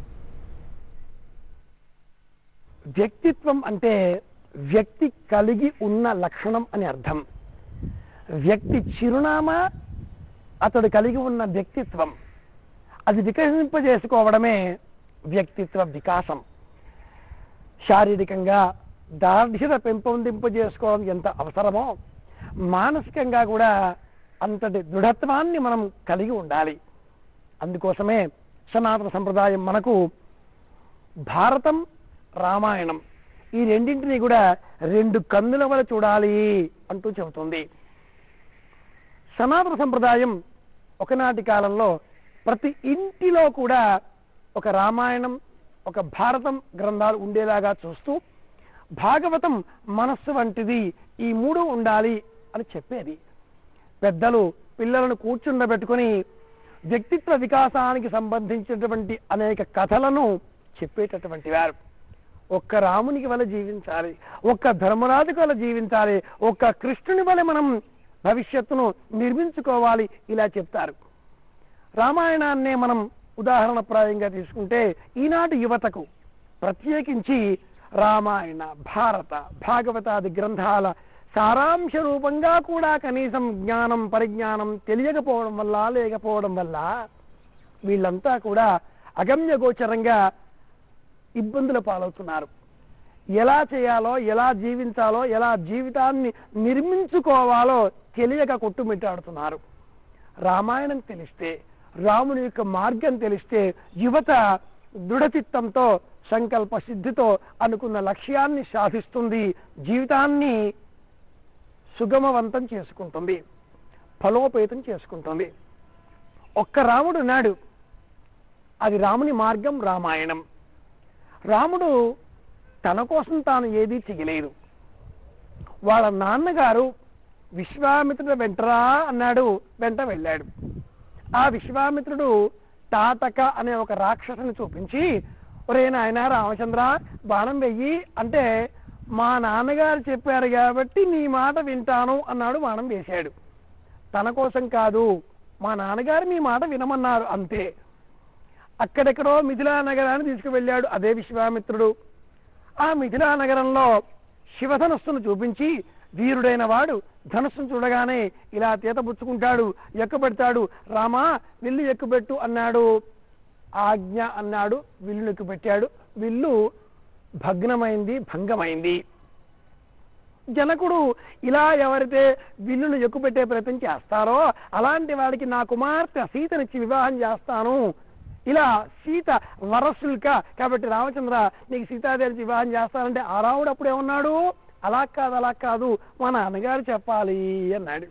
S5: వ్యక్తిత్వం అంటే వ్యక్తి కలిగి ఉన్న లక్షణం అని అర్థం. వ్యక్తి చిరునామా అతడు కలిగి ఉన్న వ్యక్తిత్వం, అది వికసింపజేసుకోవడమే వ్యక్తిత్వ వికాసం. శారీరకంగా దార్ఢ్యత పెంపొందింపజేసుకోవడం ఎంత అవసరమో మానసికంగా కూడా అంతటి దృఢత్వాన్ని మనం కలిగి ఉండాలి. అందుకోసమే సనాతన సంప్రదాయం మనకు భారతం, రామాయణం ఈ రెండింటినీ కూడా 2 కన్నుల వల్ల చూడాలి అంటూ చెబుతుంది. సనాతన సంప్రదాయం ఒకనాటి కాలంలో ప్రతి ఇంటిలో కూడా ఒక రామాయణం, ఒక భారతం గ్రంథాలు ఉండేలాగా చూస్తూ భాగవతం మనస్సు వంటిది, ఈ 3 ఉండాలి అని చెప్పేది. పెద్దలు పిల్లలను కూర్చుండబెట్టుకుని వ్యక్తిత్వ వికాసానికి సంబంధించినటువంటి అనేక కథలను చెప్పేటటువంటి వారు. ఒక్క రామునికి వల్ల జీవించాలి, ఒక్క ధర్మరాజుకి వల్ల జీవించాలి, ఒక్క కృష్ణుని వల్ల మనం భవిష్యత్తును నిర్మించుకోవాలి, ఇలా చెప్తారు. రామాయణాన్నే మనం ఉదాహరణప్రాయంగా తీసుకుంటే ఈనాటి యువతకు ప్రత్యేకించి రామాయణ, భారత, భాగవతాది గ్రంథాల సారాంశ రూపంగా కూడా కనీసం జ్ఞానం, పరిజ్ఞానం తెలియకపోవడం వల్ల, లేకపోవడం వల్ల వీళ్ళంతా కూడా అగమ్య గోచరంగా ఇబ్బందుల పాలవుతున్నారు. ఎలా చేయాలో, ఎలా జీవించాలో, ఎలా జీవితాన్ని నిర్మించుకోవాలో తెలియక కొట్టుమిట్టాడుతున్నారు. రామాయణం తెలిస్తే, రాముని యొక్క మార్గం తెలిస్తే యువత దృఢచిత్తంతో, సంకల్ప సిద్ధితో అనుకున్న లక్ష్యాన్ని సాధిస్తుంది, జీవితాన్ని సుగమవంతం చేసుకుంటుంది, ఫలోపేతం చేసుకుంటుంది. ఒక్క రాముడు నాడు, అది రాముని మార్గం రామాయణం. రాముడు తన కోసం తాను ఏదీ చెయ్యలేదు. వాళ్ళ నాన్నగారు విశ్వామిత్రుడు వెంటరా అన్నాడు, వెంట వెళ్ళాడు. ఆ విశ్వామిత్రుడు తాటక అనే ఒక రాక్షసుని చూపించి, ఒరే నాయన రామచంద్ర బాణం వెయ్యి అంటే, మా నాన్నగారు చెప్పారు కాబట్టి నీ మాట వింటాను అన్నాడు. బాణం వేశాడు. తన కోసం కాదు, మా నాన్నగారు మీ మాట వినమన్నారు అంతే. అక్కడెక్కడో మిథిలా నగరాన్ని తీసుకువెళ్ళాడు అదే విశ్వామిత్రుడు. ఆ మిథిలా నగరంలో శివధనస్సును చూపించి, వీరుడైన వాడు ధనస్సును చూడగానే ఇలా తీతపుచ్చుకుంటాడు, ఎక్కుపెడతాడు. రామా విల్లు ఎక్కుపెట్టు అన్నాడు. ఆజ్ఞ అన్నాడు, విల్లు ఎక్కుపెట్టాడు. విల్లు భగ్నమైంది, భంగమైంది. జనకుడు ఇలా ఎవరైతే విల్లును ఎక్కుపెట్టే ప్రయత్నం చేస్తారో అలాంటి వాడికి నా కుమార్తె సీతనిచ్చి వివాహం చేస్తాను, ఇలా సీత వరశుల్క కాబట్టి రామచంద్ర నీకు సీతాదేవి వివాహం చేస్తానంటే ఆ రాముడు అప్పుడేమన్నాడు, అలా కాదు అలా కాదు మా నాన్నగారు చెప్పాలి అన్నాడు.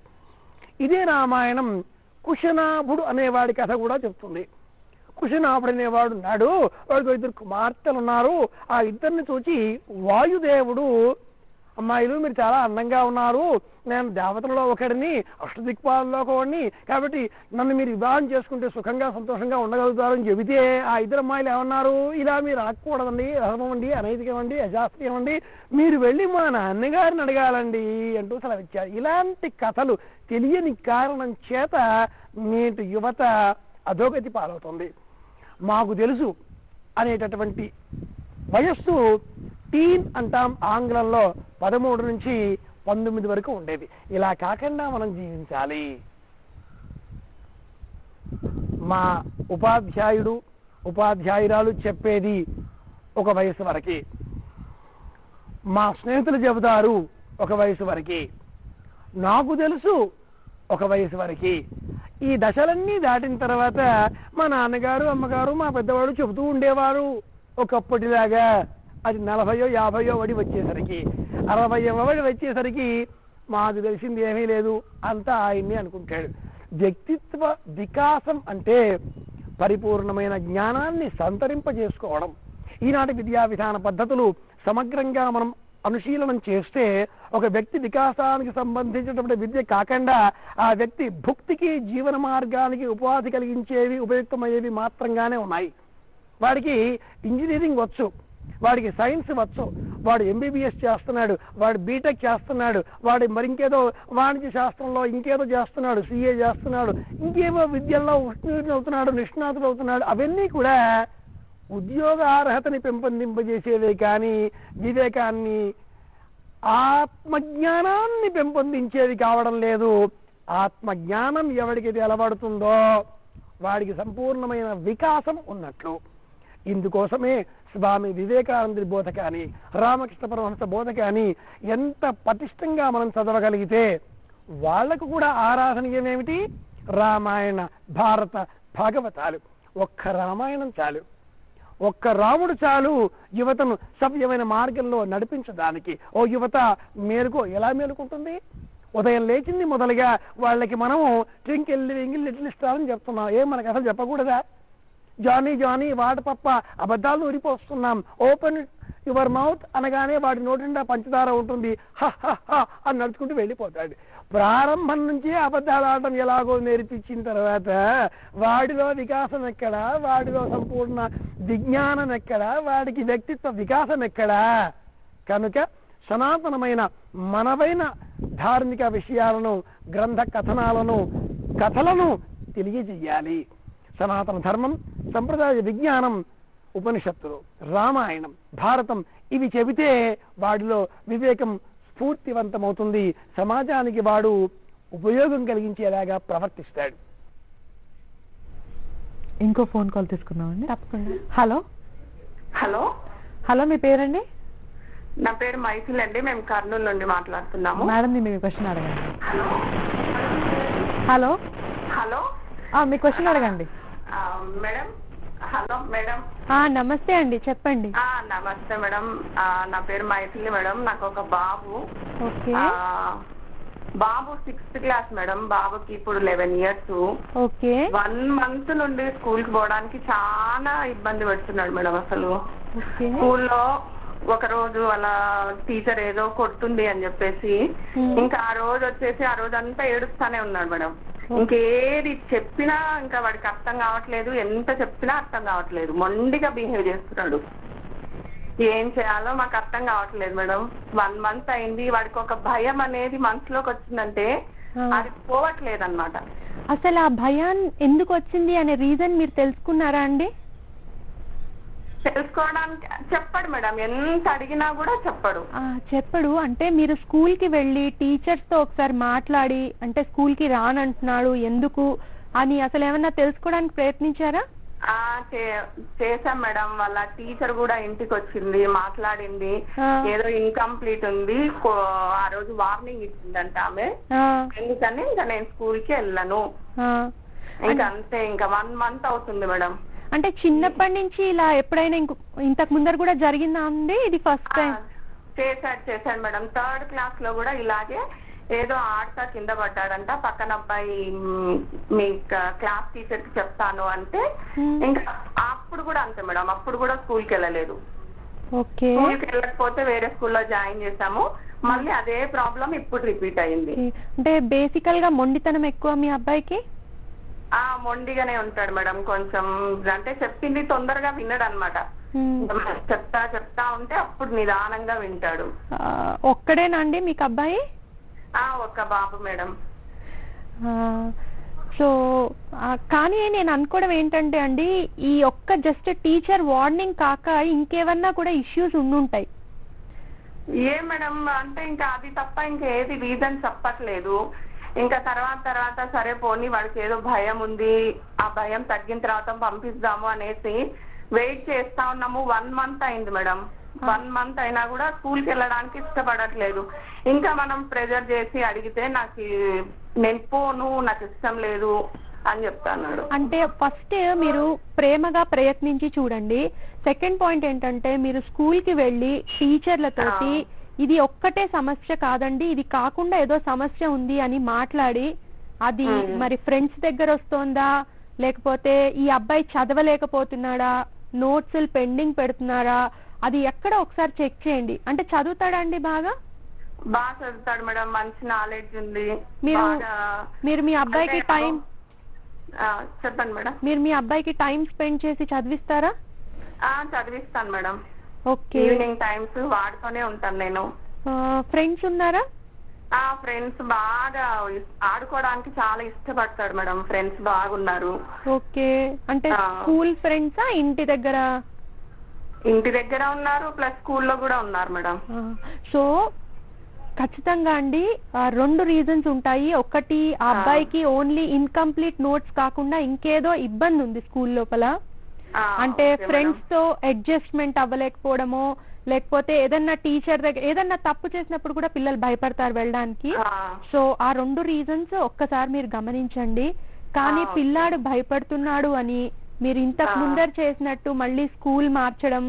S5: ఇదే రామాయణం కుశనాభుడు అనేవాడి కథ కూడా చెప్తుంది. కుశనాభుడు అనేవాడు ఉన్నాడు, వాడికి 2 కుమార్తెలు ఉన్నారు. ఆ ఇద్దరిని చూచి వాయుదేవుడు, అమ్మాయిలు మీరు చాలా అందంగా ఉన్నారు, నేను దేవతలలో ఒకడిని, అష్టదిక్పాలలో ఒకడిని, కాబట్టి నన్ను మీరు వివాహం చేసుకుంటే సుఖంగా సంతోషంగా ఉండగలుగుతారని చెబితే ఆ 2 అమ్మాయిలు ఏమన్నారు, ఇలా మీరు రాకూడదండి, అధర్మమండి, అనైతికమండి, అశాస్త్రీయమండి, మీరు వెళ్ళి మా నాన్నగారిని అడగాలండి అంటూ సెలవిచ్చారు. ఇలాంటి కథలు తెలియని కారణం చేత నేటి యువత అధోగతి పాలవుతుంది. మాకు తెలుసు అనేటటువంటి వయస్సు టీన్ అంటాం ఆంగ్లంలో, 13 నుంచి 19 వరకు ఉండేది. ఇలా కాకుండా మనం జీవించాలి. మా ఉపాధ్యాయుడు ఉపాధ్యాయురాలు చెప్పేది ఒక వయసు వరకే, మా స్నేహితులు చెబుతారు ఒక వయసు వరకే, నాకు తెలుసు ఒక వయసు వరకే. ఈ దశలన్నీ దాటిన తర్వాత మా నాన్నగారు అమ్మగారు మా పెద్దవాడు చెబుతూ ఉండేవారు ఒకప్పటిలాగా. అది 40 50 వడి వచ్చేసరికి 60 వడి వచ్చేసరికి మాకు తెలిసింది ఏమీ లేదు, అంతా ఆయన్ని అనుకుంటాడు. వ్యక్తిత్వ వికాసం అంటే పరిపూర్ణమైన జ్ఞానాన్ని సంతరింపజేసుకోవడం. ఈనాటి విద్యా విధాన పద్ధతులు సమగ్రంగా మనం అనుశీలనం చేస్తే ఒక వ్యక్తి వికాసానికి సంబంధించినటువంటి విద్య కాకుండా ఆ వ్యక్తి భుక్తికి, జీవన మార్గానికి ఉపాధి కలిగించేవి, ఉపయుక్తమయ్యేవి మాత్రంగానే ఉన్నాయి. వాడికి ఇంజనీరింగ్ వచ్చు, వాడికి సైన్స్ వచ్చు, వాడు ఎంబీబీఎస్ చేస్తున్నాడు, వాడు బీటెక్ చేస్తున్నాడు, వాడు మరింకేదో వాణిజ్య శాస్త్రంలో ఇంకేదో చేస్తున్నాడు, సిఏ చేస్తున్నాడు, ఇంకేమో విద్యల్లో ఉష్ణుడు అవుతున్నాడు, నిష్ణాతుడు అవుతున్నాడు. అవన్నీ కూడా ఉద్యోగ అర్హతని పెంపొందింపజేసేవే కానీ వివేకాన్ని, ఆత్మజ్ఞానాన్ని పెంపొందించేది కావడం లేదు. ఆత్మజ్ఞానం ఎవడికి అలవడుతుందో వాడికి సంపూర్ణమైన వికాసం ఉన్నట్లు. ఇందుకోసమే స్వామి వివేకానందుడి బోధ కానీ, రామకృష్ణ పరమహంస బోధ కానీ ఎంత పటిష్టంగా మనం చదవగలిగితే వాళ్లకు కూడా ఆరాధనీయమేమిటి, రామాయణ, భారత, భాగవతాలు. ఒక్క రామాయణం చాలు, ఒక్క రాముడు చాలు యువతను సవ్యమైన మార్గంలో నడిపించడానికి. ఓ యువత మేలుకో. ఎలా మేలుకుంటుంది? ఉదయం లేచింది మొదలుగా వాళ్ళకి మనము ట్వింకిల్ వింకిల్ లిటిల్ స్టార్ అని చెప్తున్నాం. ఏం మనకు అసలు చెప్పకూడదా? జానీ జానీ వాటి పప్ప అబద్ధాలను ఉరిపోస్తున్నాం. ఓపెన్ యువర్ మౌత్ అనగానే వాడి నోటి నిండా పంచదార ఉంటుంది, హ అని నడుచుకుంటూ వెళ్ళిపోతాడు. ప్రారంభం నుంచే అబద్ధాలు ఆడటం ఎలాగో నేర్పించిన తర్వాత వాడిలో వికాసం ఎక్కడా, వాడిలో సంపూర్ణ విజ్ఞానం ఎక్కడా, వాడికి వ్యక్తిత్వ వికాసం ఎక్కడా? కనుక సనాతనమైన మనవైన ధార్మిక విషయాలను, గ్రంథ కథనాలను, కథలను తెలియజేయాలి. సనాతన ధర్మం, సంప్రదాయ విజ్ఞానం, ఉపనిషత్తులు, రామాయణం, భారతం ఇవి చెబితే వాడిలో వివేకం స్ఫూర్తివంతమవుతుంది. సమాజానికి వాడు ఉపయోగం కలిగించేలాగా ప్రవర్తిస్తాడు.
S1: ఇంకో ఫోన్ కాల్ తీసుకున్నామండి.
S2: తప్పకుండా.
S1: హలో
S3: హలో
S1: హలో మీ పేరండి?
S3: నా పేరు మైథిల్ అండి, మేము కర్నూలు నుండి మాట్లాడుతున్నాము.
S1: మేడం మీ క్వశ్చన్ అడగండి.
S3: హలో
S1: హలో
S3: హలో
S1: మీ క్వశ్చన్ అడగండి.
S3: Madam, hello madam.
S2: నమస్తే అండి, చెప్పండి.
S3: నమస్తే మేడం, నా పేరు మైథిలి మేడం. నాకు ఒక బాబు.
S2: ఓకే.
S3: బాబు 6th క్లాస్ మేడం. బాబుకి ఇప్పుడు 11 years.
S2: ఓకే.
S3: 1 month నుండి స్కూల్ కి పోవడానికి చాలా ఇబ్బంది పెడుతున్నాడు మేడం. అసలు స్కూల్లో ఒక రోజు అలా టీచర్ ఏదో కొడుతుంది అని చెప్పేసి ఇంకా ఆ రోజు వచ్చేసి ఆ రోజు అంతా ఏడుస్తానే ఉన్నాడు మేడం. ఇంకేది చెప్పినా ఇంకా వాడికి అర్థం కావట్లేదు, ఎంత చెప్పినా అర్థం కావట్లేదు, మొండిగా బిహేవ్ చేస్తున్నాడు. ఏం చేయాలో మాకు అర్థం కావట్లేదు మేడం. 1 month అయింది, వాడికి ఒక భయం అనేది మనసులోకి వచ్చిందంటే అది పోవట్లేదు అన్నమాట.
S2: అసలు ఆ భయం ఎందుకు వచ్చింది అనే రీజన్ మీరు తెలుసుకున్నారా అండి?
S3: తెలుసుకోవడానికి చెప్పడు మేడం, ఎంత అడిగినా కూడా చెప్పడు.
S2: అంటే మీరు స్కూల్ కి వెళ్ళి టీచర్స్ తో ఒకసారి మాట్లాడి, అంటే స్కూల్ కి రానంటున్నాడు ఎందుకు అని అసలు ఏమన్నా తెలుసుకోవడానికి ప్రయత్నించారా?
S3: చేశాం మేడం. వాళ్ళ టీచర్ కూడా ఇంటికి వచ్చింది, మాట్లాడింది. ఏదో ఇన్కంప్లీట్ ఉంది, ఆ రోజు వార్నింగ్ ఇచ్చిందంట ఆమె. ఎందుకని ఇంకా నేను స్కూల్ కి వెళ్ళను. ఇంకా అంతే, ఇంకా 1 month అవుతుంది మేడం.
S2: అంటే చిన్నప్పటి నుంచి ఇలా ఎప్పుడైనా ఇంతకు ముందర కూడా జరిగిందా అండి? ఇది ఫస్ట్ టైం?
S3: చేశాడు మేడం. 3rd class లో కూడా ఇలాగే ఏదో ఆడతా కింద పడ్డాడంట. పక్కన అబ్బాయి మీ క్లాస్ టీచర్ కి చెప్తాను అంటే ఇంకా అప్పుడు కూడా అంతే మేడం. అప్పుడు కూడా స్కూల్ కి వెళ్ళలేదు. స్కూల్ కి వెళ్ళకపోతే వేరే స్కూల్లో జాయిన్ చేశాము. మళ్ళీ అదే ప్రాబ్లం ఇప్పుడు రిపీట్ అయింది.
S2: అంటే బేసికల్ గా మొండితనం ఎక్కువ మీ అబ్బాయికి?
S3: మొండిగానే ఉంటాడు మేడం. కొంచెం అంటే చెప్పింది తొందరగా వినడు అనమాట. చెప్తా ఉంటే అప్పుడు నిదానంగా వింటాడు.
S2: ఒక్కడేనండి మీకు అబ్బాయి?
S3: ఒక్క బాబు మేడం.
S2: సో కానీ నేను అనుకోవడం ఏంటంటే అండి, ఈ ఒక్క జస్ట్ టీచర్ వార్నింగ్ కాక ఇంకేమన్నా కూడా ఇష్యూస్ ఉండుంటాయి.
S3: మేడం అంటే ఇంకా అది తప్ప ఇంకా ఏది రీజన్ చెప్పట్లేదు. ఇంకా తర్వాత సరే పోనీ వాడికి ఏదో భయం ఉంది, ఆ భయం తగ్గిన తర్వాత పంపిస్తాము అనేసి వెయిట్ చేస్తా ఉన్నాము. 1 month అయింది మేడం. 1 month అయినా కూడా స్కూల్ కి వెళ్ళడానికి ఇష్టపడట్లేదు. ఇంకా మనం ప్రెజర్ చేసి అడిగితే నేను పోను, నాకు ఇష్టం లేదు అని చెప్తాన్నాడు.
S2: అంటే ఫస్ట్ మీరు ప్రేమగా ప్రయత్నించి చూడండి. సెకండ్ పాయింట్ ఏంటంటే మీరు స్కూల్ కి వెళ్ళి టీచర్లతోటి ఇది ఒక్కటే సమస్య కాదండి, ఇది కాకుండా ఏదో సమస్య ఉంది అని మాట్లాడి, అది మరి ఫ్రెండ్స్ దగ్గర వస్తోందా, లేకపోతే ఈ అబ్బాయి చదవలేకపోతున్నాడా, నోట్స్ పెండింగ్ పెడుతున్నారా, అది ఎక్కడ ఒకసారి చెక్ చేయండి. అంటే చదువుతాడండి? బాగా
S3: చదువుతాడు మేడం. మంచి నాలెడ్జ్ ఉంది.
S2: మీరు మీ అబ్బాయికి టైం
S3: చెప్పండి మేడం.
S2: మీరు మీ అబ్బాయికి టైం స్పెండ్ చేసి చదివిస్తారా?
S3: చదివిస్తాను మేడం.
S2: ఓకే.
S3: ఈవినింగ్ టైమ్స్ వాడుతూనే ఉంటాను నేను.
S2: ఫ్రెండ్స్ ఉన్నారా?
S3: ఫ్రెండ్స్ బాగా ఆడుకోవడానికి చాలా ఇష్టపడతాడు మేడం. ఫ్రెండ్స్ బాగున్నారు.
S2: ఓకే. అంటే స్కూల్ ఫ్రెండ్సా, ఇంటి దగ్గర?
S3: ఇంటి దగ్గర ఉన్నారు, ప్లస్ స్కూల్లో కూడా ఉన్నారు మేడం.
S2: సో ఖచ్చితంగా అండి 2 రీజన్స్ ఉంటాయి. ఒకటి, ఆ అబ్బాయికి ఓన్లీ ఇన్కంప్లీట్ నోట్స్ కాకుండా ఇంకేదో ఇబ్బంది ఉంది స్కూల్ లోపల. అంటే ఫ్రెండ్స్ తో అడ్జస్ట్మెంట్ అవ్వలేకపోవడమో, లేకపోతే ఏదన్నా టీచర్ దగ్గర ఏదన్నా తప్పు చేసినప్పుడు కూడా పిల్లలు భయపడతారు వెళ్ళడానికి. సో ఆ 2 రీజన్స్ ఒక్కసారి మీరు గమనించండి. కానీ పిల్లాడు భయపడుతున్నాడు అని మీరు ఇంతకు ముందర చేసినట్టు మళ్ళీ స్కూల్ మార్చడం,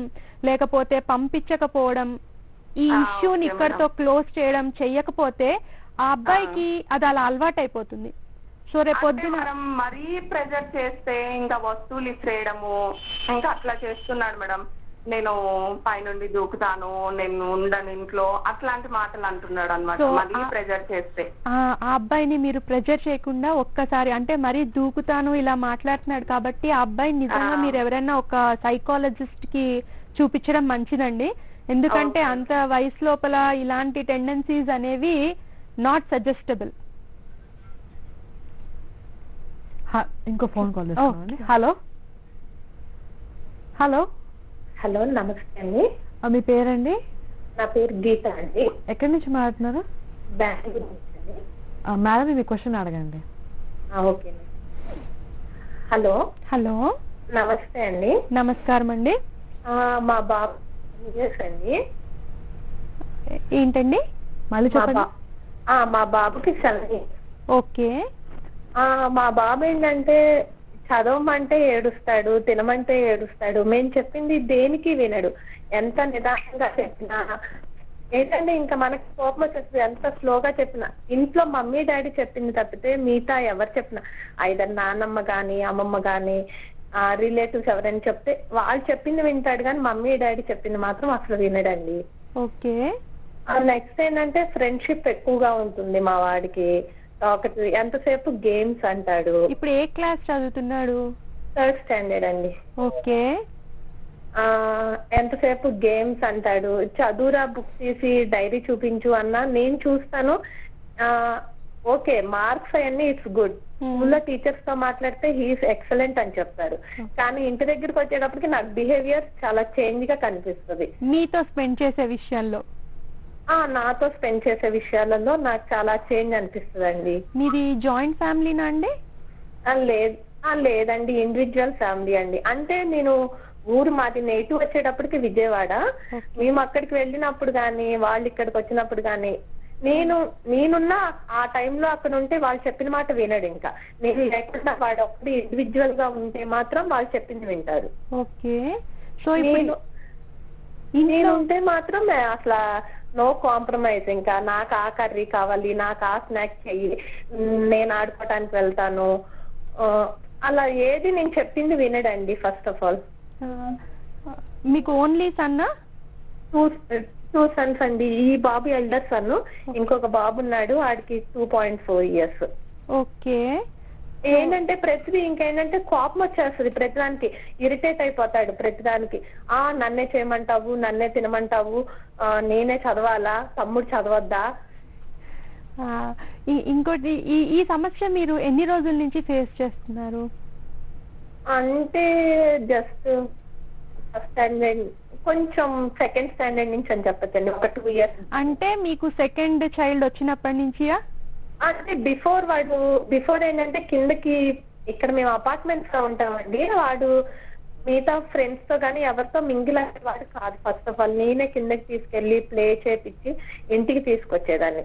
S2: లేకపోతే పంపించకపోవడం, ఈ ఇష్యూని ఇక్కడితో క్లోజ్ చేయడం చెయ్యకపోతే ఆ అబ్బాయికి అది అలా అలవాటు అయిపోతుంది. సో రేపొద్దున
S3: మరీ ప్రెజర్ చేస్తే ఇంకా వస్తువులు ఇచ్చేయడము ఇంకా అట్లా చేస్తున్నాడు మేడం. నేను పైనుండి దూకుతాను, నేను ఉండను ఇంట్లో, అట్లాంటి మాటలు అంటున్నాడు అనమాట. మరీ ప్రెజర్ చేస్తే
S2: ఆ అబ్బాయిని మీరు ప్రెజర్ చేయకుండా ఒక్కసారి, అంటే మరీ దూకుతాను ఇలా మాట్లాడుతున్నాడు కాబట్టి ఆ అబ్బాయి నిజంగా మీరు ఎవరైనా ఒక సైకాలజిస్ట్ కి చూపించడం మంచిదండి. ఎందుకంటే అంత వయసు లోపల ఇలాంటి టెండెన్సీస్ అనేవి నాట్ సజెస్టబుల్.
S1: ఇంకో phone call. Hello hello
S3: hello, నమస్తే అండి.
S1: మీ పేరండి?
S3: నా పేరు గీత అండి.
S1: ఎక్కడి నుంచి మాట్లాడుతున్నారు?
S3: బెంగళూరు.
S1: మేడం మీ క్వశ్చన్ అడగండి.
S3: ఓకే. హలో
S2: హలో,
S3: నమస్తే అండి.
S2: నమస్కారం అండి.
S3: మా బాబు అండి.
S2: ఏంటండి
S1: మళ్ళీ చెప్పండి.
S3: మా బాబుకి 7.
S2: ఓకే.
S3: మా బాబు ఏంటంటే చదవమంటే ఏడుస్తాడు, తినమంటే ఏడుస్తాడు. మేము చెప్పింది దేనికి వినడు. ఎంత నిదానంగా చెప్పినా ఏంటంటే ఇంకా మనకి కోపం వచ్చేస్తుంది. ఎంత స్లోగా చెప్పినా, ఇంట్లో మమ్మీ డాడీ చెప్పింది తప్పితే మిగతా ఎవరు చెప్పినా, ఐదర్ నాన్నమ్మ గాని అమ్మమ్మ గాని రిలేటివ్స్ ఎవరైనా చెప్తే వాళ్ళు చెప్పింది వింటాడు, కానీ మమ్మీ డాడీ చెప్పింది మాత్రం అసలు వినడండి.
S2: ఓకే.
S3: నెక్స్ట్ ఏంటంటే ఫ్రెండ్షిప్ ఎక్కువగా ఉంటుంది మా వాడికి. ఒకటి ఎంతసేపు గేమ్స్ అంటాడు.
S2: ఇప్పుడు ఏ క్లాస్ చదువుతున్నాడు?
S3: 3rd స్టాండర్డ్ అండి.
S2: ఓకే.
S3: ఎంతసేపు గేమ్స్ అంటాడు. చదువురా బుక్ తీసి డైరీ చూపించు అన్నా నేను చూస్తాను. ఓకే, మార్క్స్ అవన్నీ ఇట్స్ గుడ్. స్కూల్లో టీచర్స్ తో మాట్లాడితే హీఈస్ ఎక్సలెంట్ అని చెప్తారు. కానీ ఇంటి దగ్గరికి వచ్చేటప్పటికి నాకు బిహేవియర్ చాలా చేంజ్ గా కనిపిస్తుంది.
S2: మీతో స్పెండ్ చేసే విషయాల్లో?
S3: నాతో స్పెండ్ చేసే విషయాలలో నాకు చాలా చేంజ్ అనిపిస్తుంది అండి.
S2: మీది జాయింట్ ఫ్యామిలీనా అండి?
S3: లేదండి, ఇండివిజువల్ ఫ్యామిలీ అండి. అంటే నేను ఊరు మాది నేటివ్ వచ్చేటప్పటికి విజయవాడ. మేము అక్కడికి వెళ్ళినప్పుడు గాని వాళ్ళు ఇక్కడికి వచ్చినప్పుడు గాని నేనున్న ఆ టైంలో అక్కడ ఉంటే వాళ్ళు చెప్పిన మాట వినడు. ఇంకా నేను లేకుండా వాడు ఒక్కడు ఇండివిజువల్ గా ఉంటే మాత్రం వాళ్ళు చెప్పింది వింటారు.
S2: ఓకే. సో
S3: నేను ఉంటే మాత్రం అసలు నో కాంప్రమైజ్. ఇంకా నాకు ఆ కర్రీ కావాలి, నాకు ఆ స్నాక్స్ చెయ్యి, నేను ఆడుకోవటానికి వెళ్తాను, అలా ఏది నేను చెప్పింది వినడండి. ఫస్ట్ ఆఫ్ ఆల్
S2: మీకు ఓన్లీ సన్నా?
S3: టూ సన్స్ అండి. ఈ బాబు ఎల్డర్ సన్, ఇంకొక బాబు ఉన్నాడు, వాడికి 2.4 years.
S2: ఓకే.
S3: ఏంటంటే ప్రతిదీ ఇంకేంటంటే కోపం వచ్చేస్తుంది, ప్రతిదానికి ఇరిటేట్ అయిపోతాడు. ప్రతిదానికి నన్నే చేయమంటావు, నన్నే తినమంటావు, నేనే చదవాలా, తమ్ముడు చదవద్దా.
S2: ఇంకోటి, ఈ సమస్య మీరు ఎన్ని రోజుల నుంచి ఫేస్ చేస్తున్నారు?
S3: అంటే జస్ట్ ఫస్ట్ స్టాండర్డ్, కొంచెం సెకండ్ స్టాండర్డ్ నుంచి అని చెప్పచ్చండి, ఒక 2 years.
S2: అంటే మీకు సెకండ్ చైల్డ్ వచ్చినప్పటి నుంచియా?
S3: అంటే బిఫోర్ ఏంటంటే కిందకి ఇక్కడ మేము అపార్ట్మెంట్స్ లో ఉంటామండి. వాడు మిగతా ఫ్రెండ్స్ తో గానీ ఎవరితో మింగిల్ వాడు కాదు. ఫస్ట్ ఆఫ్ ఆల్ నేనే కిందకి తీసుకెళ్లి ప్లే చేపించి ఇంటికి తీసుకొచ్చేదాన్ని.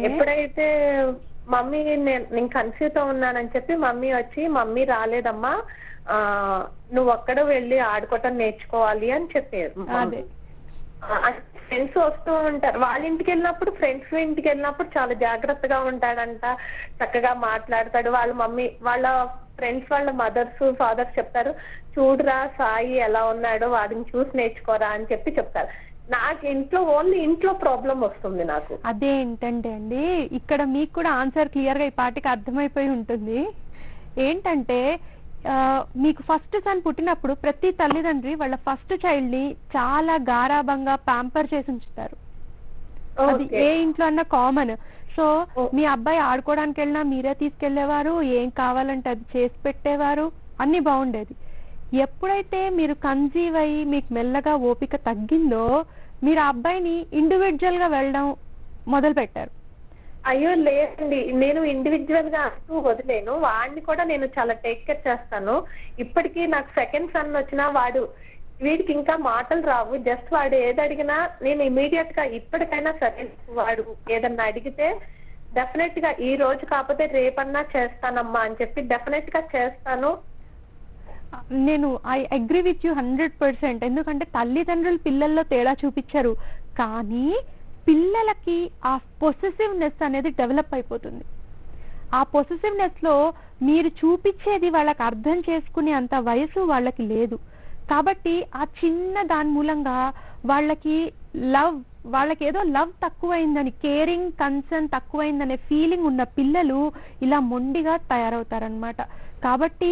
S3: ఎప్పుడైతే మమ్మీ నేను కన్ఫ్యూజ్ తో ఉన్నానని చెప్పి మమ్మీ వచ్చి, మమ్మీ రాలేదమ్మా, నువ్వు ఒక్కడ వెళ్ళి ఆడుకోవటం నేర్చుకోవాలి అని చెప్పారు. ఫ్రెండ్స్ వస్తూ ఉంటారు, వాళ్ళ ఇంటికి వెళ్ళినప్పుడు ఫ్రెండ్స్ ఇంటికి వెళ్ళినప్పుడు చాలా జాగ్రత్తగా ఉంటాడంట, చక్కగా మాట్లాడతాడు. వాళ్ళ మమ్మీ వాళ్ళ ఫ్రెండ్స్ వాళ్ళ మదర్స్ ఫాదర్స్ చెప్తారు, చూడరా సాయి ఎలా ఉన్నాడో, వాడిని చూసి నేర్చుకోరా అని చెప్పి చెప్తారు. నాకు ఓన్లీ ఇంట్లో ప్రాబ్లం వస్తుంది నాకు.
S2: అదే ఏంటంటే అండి, ఇక్కడ మీకు కూడా ఆన్సర్ క్లియర్ గా ఈ పాటికి అర్థమైపోయి ఉంటుంది. ఏంటంటే మీకు ఫస్ట్ సన్ పుట్టినప్పుడు ప్రతి తల్లిదండ్రి వాళ్ళ ఫస్ట్ చైల్డ్ ని చాలా గారాబంగా ప్యాంపర్ చేసి ఉంచుతారు. అది ఏ ఇంట్లో అన్నా కామన్. సో మీ అబ్బాయి ఆడుకోవడానికి వెళ్ళినా మీరే తీసుకెళ్లేవారు, ఏం కావాలంటే అది చేసి పెట్టేవారు, అన్ని బాగుండేది. ఎప్పుడైతే మీరు కన్సీవ్ అయ్యి మీకు మెల్లగా ఓపిక తగ్గిందో మీరు ఆ అబ్బాయిని ఇండివిజువల్ గా వెళ్ళడం మొదలు పెట్టారు.
S3: అయ్యో లేదండి, నేను ఇండివిజువల్ గా అంటూ వదిలేను, వాడిని కూడా నేను చాలా టేక్ కేర్ చేస్తాను. ఇప్పటికీ నాకు సెకండ్ సన్ వచ్చినా వీడికి ఇంకా మాటలు రావు. జస్ట్ వాడు ఏది అడిగినా నేను ఇమీడియట్ గా ఇప్పటికైనా సరే వాడు ఏదన్నా అడిగితే డెఫినెట్ గా ఈ రోజు కాకపోతే రేపన్నా చేస్తానమ్మా అని చెప్పి డెఫినెట్ గా చేస్తాను.
S2: నేను ఐ అగ్రీ విత్ యూ 100%. ఎందుకంటే తల్లిదండ్రులు పిల్లల్లో తేడా చూపించారు, కానీ పిల్లలకి ఆ పొసెసివ్నెస్ అనేది డెవలప్ అయిపోతుంది. ఆ పొసెసివ్నెస్ లో మీరు చూపించేది వాళ్ళకి అర్థం చేసుకునే అంత వయసు వాళ్ళకి లేదు. కాబట్టి ఆ చిన్న దాని మూలంగా వాళ్ళకి ఏదో లవ్ తక్కువైందని, కేరింగ్ కన్సర్న్ తక్కువైందనే ఫీలింగ్ ఉన్న పిల్లలు ఇలా మొండిగా తయారవుతారనమాట. కాబట్టి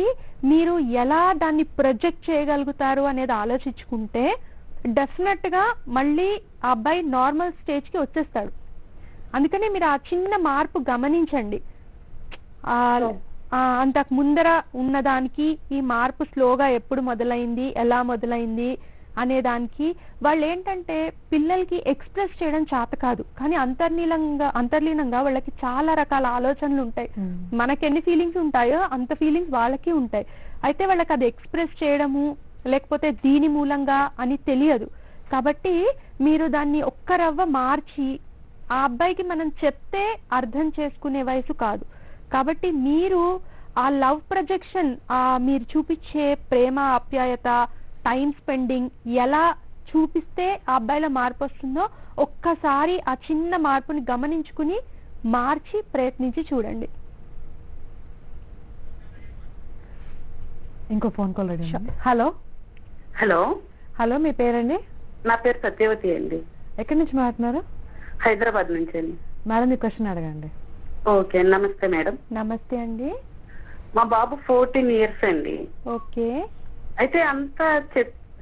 S2: మీరు ఎలా దాన్ని ప్రొజెక్ట్ చేయగలుగుతారు అనేది ఆలోచించుకుంటే డెఫినెట్ గా మళ్ళీ ఆ అబ్బాయి నార్మల్ స్టేజ్ కి వచ్చేస్తాడు. అందుకనే మీరు ఆ చిన్న మార్పు గమనించండి. అంతకు ముందర ఉన్నదానికి ఈ మార్పు స్లోగా ఎప్పుడు మొదలైంది, ఎలా మొదలైంది అనే దానికి వాళ్ళు ఏంటంటే పిల్లలకి ఎక్స్ప్రెస్ చేయడం చేత కాదు, కానీ అంతర్లీనంగా వాళ్ళకి చాలా రకాల ఆలోచనలు ఉంటాయి. మనకి ఎన్ని ఫీలింగ్స్ ఉంటాయో అంత ఫీలింగ్స్ వాళ్ళకి ఉంటాయి. అయితే వాళ్ళకి అది ఎక్స్ప్రెస్ చేయడము లేకపోతే దీని మూలంగా అని తెలియదు. కాబట్టి మీరు దాన్ని ఒక్క రవ్వ మార్చి ఆ అబ్బాయికి మనం చెప్తే అర్థం చేసుకునే వయసు కాదు. కాబట్టి మీరు ఆ లవ్ ప్రొజెక్షన్, మీరు చూపించే ప్రేమ, ఆప్యాయత, టైం స్పెండింగ్ ఎలా చూపిస్తే ఆ అబ్బాయిలో మార్పు వస్తుందో ఒక్కసారి ఆ చిన్న మార్పుని గమనించుకుని మార్చి ప్రయత్నించి చూడండి.
S1: ఇంకో phone call ready. Hello
S3: hello
S1: hello మీ పేరండి?
S3: నా పేరు సత్యవతి అండి.
S1: ఎక్కడి నుంచి మాట్లాడుతున్నారు?
S3: హైదరాబాద్ నుంచి అండి.
S1: మేడం మీ క్వశ్చన్ అడగండి.
S3: ఓకే, నమస్తే మేడం.
S2: నమస్తే అండి.
S3: మా బాబు 14 years అండి.
S2: ఓకే.
S3: అయితే అంతా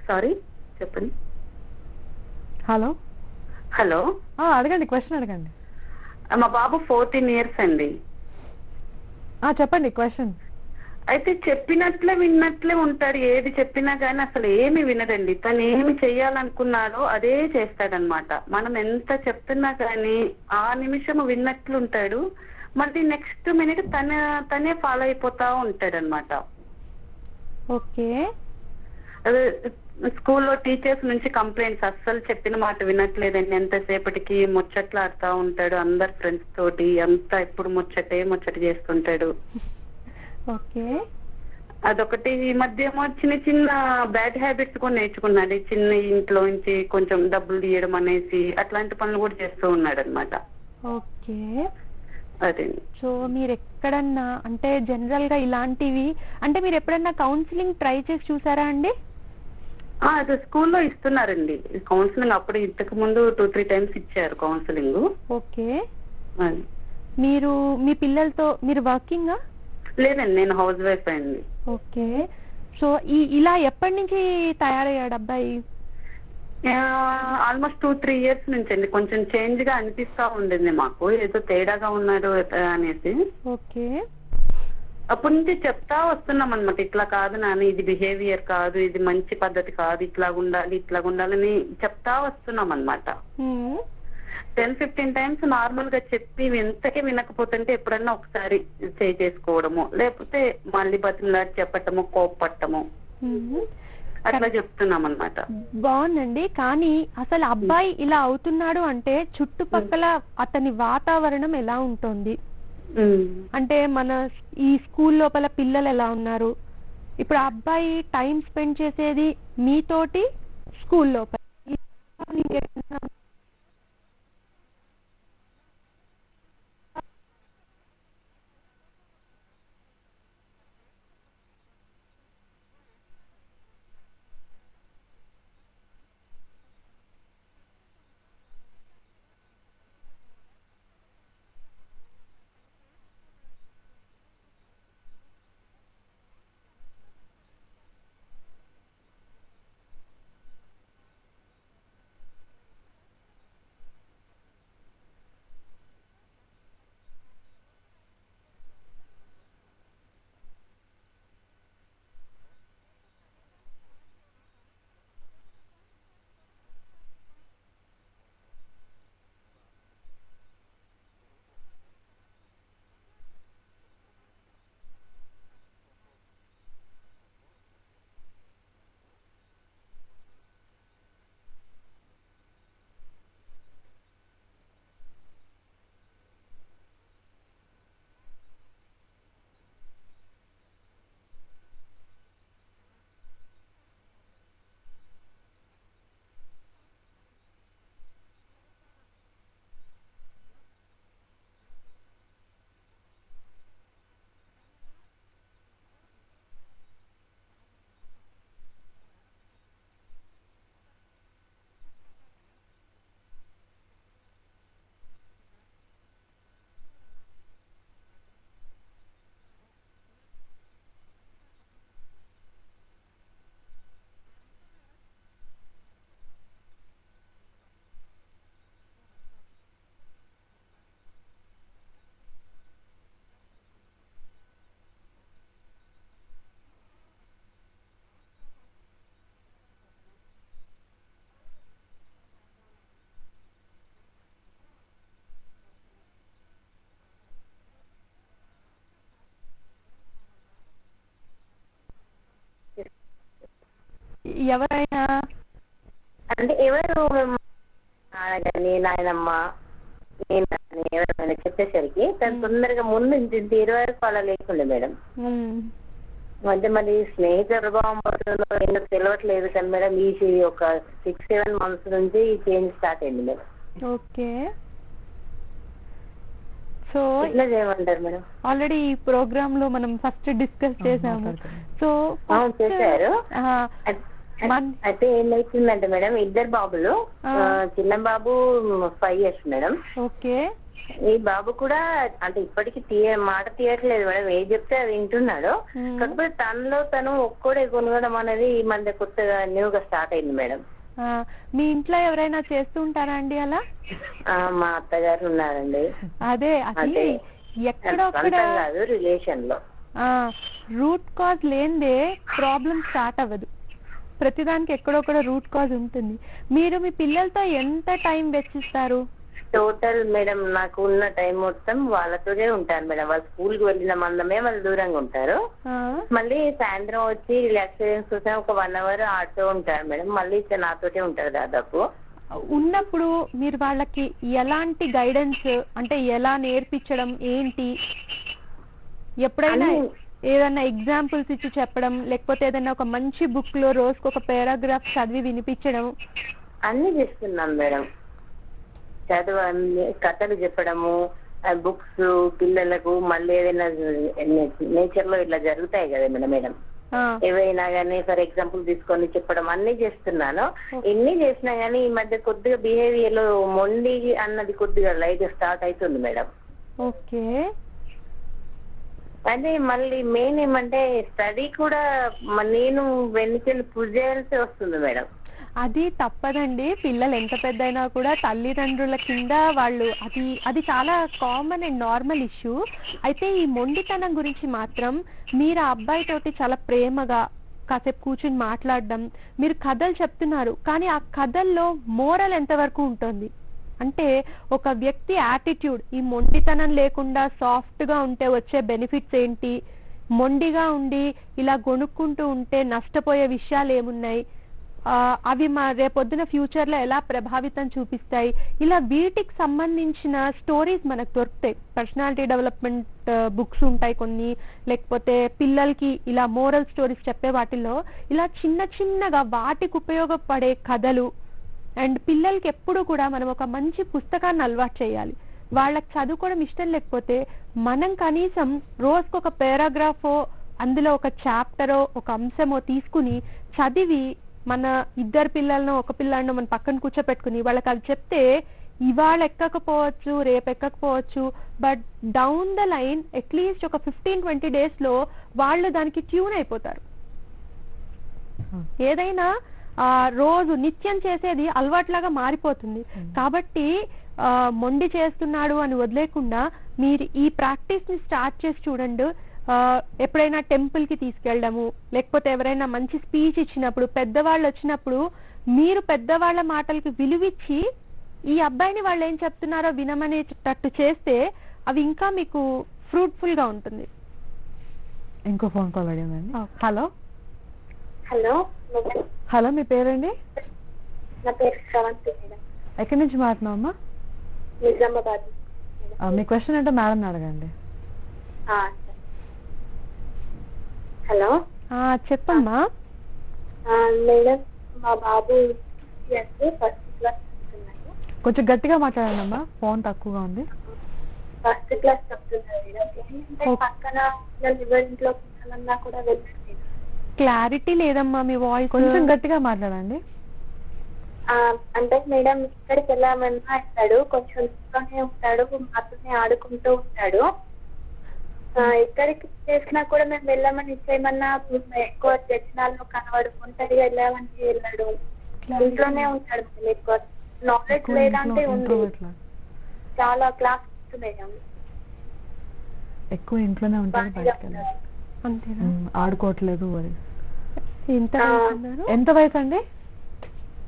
S3: సారీ చెప్పండి.
S1: హలో
S3: హలో
S1: అడగండి, క్వశ్చన్ అడగండి.
S3: మా బాబు 14 years అండి.
S1: చెప్పండి క్వశ్చన్.
S3: అయితే చెప్పినట్లే విన్నట్లే ఉంటాడు, ఏది చెప్పినా గానీ అసలు ఏమి వినడండి. తను ఏమి చెయ్యాలనుకున్నాడో అదే చేస్తాడనమాట. మనం ఎంత చెప్తున్నా గానీ ఆ నిమిషం విన్నట్లు ఉంటాడు, మళ్ళీ నెక్స్ట్ మినిట్ తనే ఫాలో అయిపోతా ఉంటాడనమాట.
S2: ఓకే.
S3: అదే స్కూల్లో టీచర్స్ నుంచి కంప్లైంట్స్, అస్సలు చెప్పిన మాట వినట్లేదండి, ఎంతసేపటికి ముచ్చట్లాడుతా ఉంటాడు అందరు ఫ్రెండ్స్ తోటి, అంతా ఎప్పుడు ముచ్చట చేస్తుంటాడు.
S2: ఓకే.
S3: అదొకటి. ఈ మధ్య ఏమో చిన్న చిన్న బ్యాడ్ హ్యాబిట్స్ కూడా నేర్చుకున్నాడు. చిన్న ఇంట్లో నుంచి కొంచెం డబ్బులు తీయడం అనేసి అట్లాంటి పనులు కూడా చేస్తూ ఉన్నాడు అనమాట.
S2: ఓకే.
S3: అదే.
S2: సో మీరు ఎక్కడన్నా అంటే జనరల్ గా ఇలాంటివి అంటే మీరు ఎప్పుడన్నా కౌన్సిలింగ్ ట్రై చేసి చూసారా అండి?
S3: అది స్కూల్లో ఇస్తున్నారండి కౌన్సిలింగ్. అప్పుడు ఇంతకు ముందు 2-3 టైమ్స్ ఇచ్చారు కౌన్సిలింగ్.
S2: ఓకే. మీరు మీ పిల్లలతో మీరు వర్కింగా?
S3: లేదండి, నేను హౌస్ వైఫ్ అండి.
S2: ఓకే. సో ఇలా ఎప్పటి నుంచి తయారయ్యాడు అబ్బాయి?
S3: ఆల్మోస్ట్ 2-3 ఇయర్స్ నుంచి అండి. కొంచెం చేంజ్ గా అనిపిస్తా ఉండింది మాకు, ఏదో తేడాగా ఉన్నాడు అనేసి.
S2: ఓకే.
S3: అప్పటి నుంచి చెప్తా వస్తున్నాం అనమాట, ఇట్లా కాదు నాన్న, ఇది బిహేవియర్ కాదు, ఇది మంచి పద్ధతి కాదు, ఇట్లా ఉండాలని చెప్తా వస్తున్నాం అనమాట. 10-15 టైమ్స్ నార్మల్ గా చెప్పి ఎంతకే వినకపోతుంటే ఎప్పుడన్నా ఒకసారి చేసుకోవడము, లేకపోతే మళ్ళీ బతిలాడి చెప్పటము, కోప్పట్టము, అట్లా చెప్తున్నాం అన్నమాట.
S2: బాగుందండి. కానీ అసలు అబ్బాయి ఇలా అవుతున్నాడు అంటే చుట్టుపక్కల అతని వాతావరణం ఎలా ఉంటుంది? అంటే మన ఈ స్కూల్ లోపల పిల్లలు ఎలా ఉన్నారు? ఇప్పుడు అబ్బాయి టైం స్పెండ్ చేసేది మీతోటి స్కూల్ లోపల. ఎవరైనా
S3: అంటే ఎవరు నాయనమ్మ ఎవరైనా చెప్పేసరికి తను తొందరగా ముందు 20 వరకు అలా లేకుండే మేడం. మధ్య మరి స్నేహితుల ప్రభావం ఎందుకు తెలియట్లేదు కానీ మేడం, ఈ ఒక 6-7 months నుంచి ఈ చేంజ్ స్టార్ట్ అయింది మేడం.
S2: ఓకే. సో
S3: ఎట్లా చేయమంటారు మేడం?
S2: ఆల్రెడీ ఈ ప్రోగ్రామ్ లో మనం ఫస్ట్ డిస్కస్ చేసాము. సో
S3: చేశారు. అయితే ఏమైతుందంటే మేడం, 2 బాబులు. చిన్న బాబు 5 years మేడం.
S2: ఓకే.
S3: ఈ బాబు కూడా అంటే ఇప్పటికి మాట తీయట్లేదు మేడం, ఏం చెప్తే అది వింటున్నాడు. కాకపోతే తనలో తను ఒక్కడే కొనగడం అనేది ఈ మధ్య కొత్తగా న్యూగా స్టార్ట్ అయింది మేడం.
S2: మీ ఇంట్లో ఎవరైనా చేస్తూ ఉంటారా అండి అలా?
S3: మా అత్తగారు ఉన్నారండి.
S2: అదే అది ఎక్కడో
S3: కాదు, రిలేషన్ లో.
S2: రూట్ కాజ్ లేనిదే ప్రాబ్లం స్టార్ట్ అవ్వదు. ప్రతిదానికి ఎక్కడొక్కడ రూట్ కాజ్ ఉంటుంది. మీరు మీ పిల్లలతో ఎంత టైం వెచ్చిస్తారు?
S3: టోటల్ మేడం నాకు ఉన్న టైం మొత్తం వాళ్ళతోనే ఉంటాను మేడం. వాళ్ళు స్కూల్ కి వెళ్ళిన మందమే వాళ్ళు దూరంగా ఉంటారు. మళ్ళీ సాయంత్రం వచ్చి రిలాక్సేషన్ కోసం ఒక 1 hour ఆడుతూ ఉంటారు మేడం. మళ్ళీ నాతోటే ఉంటారు దాదాపు.
S2: ఉన్నప్పుడు మీరు వాళ్ళకి ఎలాంటి గైడెన్స్ అంటే ఎలా నేర్పించడం ఏంటి? ఎప్పుడైనా ఏదైనా ఎగ్జాంపుల్స్ ఇచ్చి చెప్పడం, లేకపోతే ఏదైనా ఒక మంచి బుక్ లో రోజుకు ఒక పారాగ్రాఫ్ చదివి వినిపించడం
S3: అన్ని చేస్తున్నాను మేడం. చదువు కథలు చెప్పడము, బుక్స్ పిల్లలకు, మళ్ళీ ఏదైనా నేచర్ లో ఇట్లా జరుగుతాయి కదా మేడం, ఏవైనా గానీ ఫర్ ఎగ్జాంపుల్ తీసుకొని చెప్పడం అన్ని చేస్తున్నాను. ఎన్ని చేసినా గానీ ఈ మధ్య కొద్దిగా బిహేవియర్ లో మొండి అన్నది కొద్దిగా లైట్ స్టార్ట్ అవుతుంది మేడం.
S2: ఓకే.
S3: అదే మళ్ళీ మెయిన్ ఏమంటే స్టడీ కూడా నేను వెనుకలు పుష్ చేయాల్సి వస్తుంది మేడం.
S2: అది తప్పదండి. పిల్లలు ఎంత పెద్ద అయినా కూడా తల్లిదండ్రుల కింద వాళ్ళు అది చాలా కామన్ అండ్ నార్మల్ ఇష్యూ. అయితే ఈ మొండితనం గురించి మాత్రం మీరు ఆ అబ్బాయి తోటి చాలా ప్రేమగా కాసేపు కూర్చుని మాట్లాడడం, మీరు కథలు చెప్తున్నారు కానీ ఆ కథల్లో మోరల్ ఎంతవరకు ఉంటుంది అంటే ఒక వ్యక్తి యాటిట్యూడ్, ఈ మొండితనం లేకుండా సాఫ్ట్ గా ఉంటే వచ్చే బెనిఫిట్స్ ఏంటి, మొండిగా ఉండి ఇలా గొనుక్కుంటూ ఉంటే నష్టపోయే విషయాలు ఏమున్నాయి, అవి మా రేపొద్దున ఫ్యూచర్ లో ఎలా ప్రభావితం చూపిస్తాయి, ఇలా వీటికి సంబంధించిన స్టోరీస్ మనకు దొరుకుతాయి. పర్సనాలిటీ డెవలప్మెంట్ బుక్స్ ఉంటాయి కొన్ని, లేకపోతే పిల్లలకి ఇలా మోరల్ స్టోరీస్ చెప్పే వాటిల్లో ఇలా చిన్న చిన్నగా వాటికి ఉపయోగపడే కథలు. అండ్ పిల్లలకి ఎప్పుడు కూడా మనం ఒక మంచి పుస్తకాన్ని అలవాటు చేయాలి. వాళ్ళకి చదువుకోవడం ఇష్టం లేకపోతే మనం కనీసం రోజుకొక పారాగ్రాఫో, అందులో ఒక చాప్టరో ఒక అంశమో తీసుకుని చదివి మన ఇద్దరు పిల్లలను ఒక పిల్లలను మన పక్కన కూర్చోపెట్టుకుని వాళ్ళకి అది చెప్తే ఇవాళ ఎక్కకపోవచ్చు, రేపు ఎక్కకపోవచ్చు, but down the line at least ఒక 15-20 days లో వాళ్ళు దానికి ట్యూన్ అయిపోతారు. ఏదైనా రోజు నిత్యం చేసేది అలవాట్లాగా మారిపోతుంది. కాబట్టి మొండి చేస్తున్నాడు అని వదిలేకుండా మీరు ఈ ప్రాక్టీస్ ని స్టార్ట్ చేసి చూడండి. ఎప్పుడైనా టెంపుల్ కి తీసుకెళ్ళడము, లేకపోతే ఎవరైనా మంచి స్పీచ్ ఇచ్చినప్పుడు, పెద్దవాళ్ళు వచ్చినప్పుడు మీరు పెద్దవాళ్ళ మాటలకి విలువిచ్చి ఈ అబ్బాయిని వాళ్ళు ఏం చెప్తున్నారో వినమనేటట్టు చేస్తే అవి ఇంకా మీకు ఫ్రూట్ఫుల్ గా ఉంటుంది.
S1: ఇంకో ఫోన్ కాల్ అడిగిందండి. హలో
S3: హలో
S1: హలో, మీ పేరండి?
S3: నా పేరు శ్రవంతి మేడం.
S1: ఎక్కడి నుంచి మాట్లాడుతున్నామమ్మా?
S3: నిజామాబాద్.
S1: మీ క్వశ్చన్ అంటే మేడం అడగండి.
S3: హలో
S2: చెప్పమ్మా.
S3: మేడం, మా బాబు ఫస్ట్ క్లాస్ చెప్తున్నాడు.
S1: కొంచెం గట్టిగా మాట్లాడండి అమ్మా, ఫోన్ తక్కువగా ఉంది.
S3: ఫస్ట్ క్లాస్ చెప్తున్నారు మేడం. ఏంటంటే పక్కన ఇంట్లో పిల్లలన్నా కూడా వెళ్ళండి.
S2: క్లారిటీ లేదమ్మా మీ వాయిస్,
S1: కొంచెం గట్టిగా మాట్లాడండి.
S3: అంటే మేడం ఇక్కడికి వెళ్ళామన్నా ఇస్తాడు, కొంచెం ఇంట్లోనే ఉంటాడు, మాతోనే ఆడుకుంటూ ఉంటాడు. ఎక్కడికి చేసినా కూడా మేము వెళ్ళామని ఇచ్చేయమన్నా ఎక్కువ చర్చనాల్లో కనబడు, ఒంటరిగా వెళ్ళామని వెళ్ళాడు, ఇంట్లోనే ఉంటాడు. ఎక్కువ నాలెడ్జ్ లేదంటే ఉంది, చాలా క్లాస్ మేడం.
S1: ఎక్కువ ఇంట్లోనే ఉంటాడు,
S2: అంతేనా?
S1: ఆడుకోవట్లేదు.
S2: ఎంత వయసు అండి?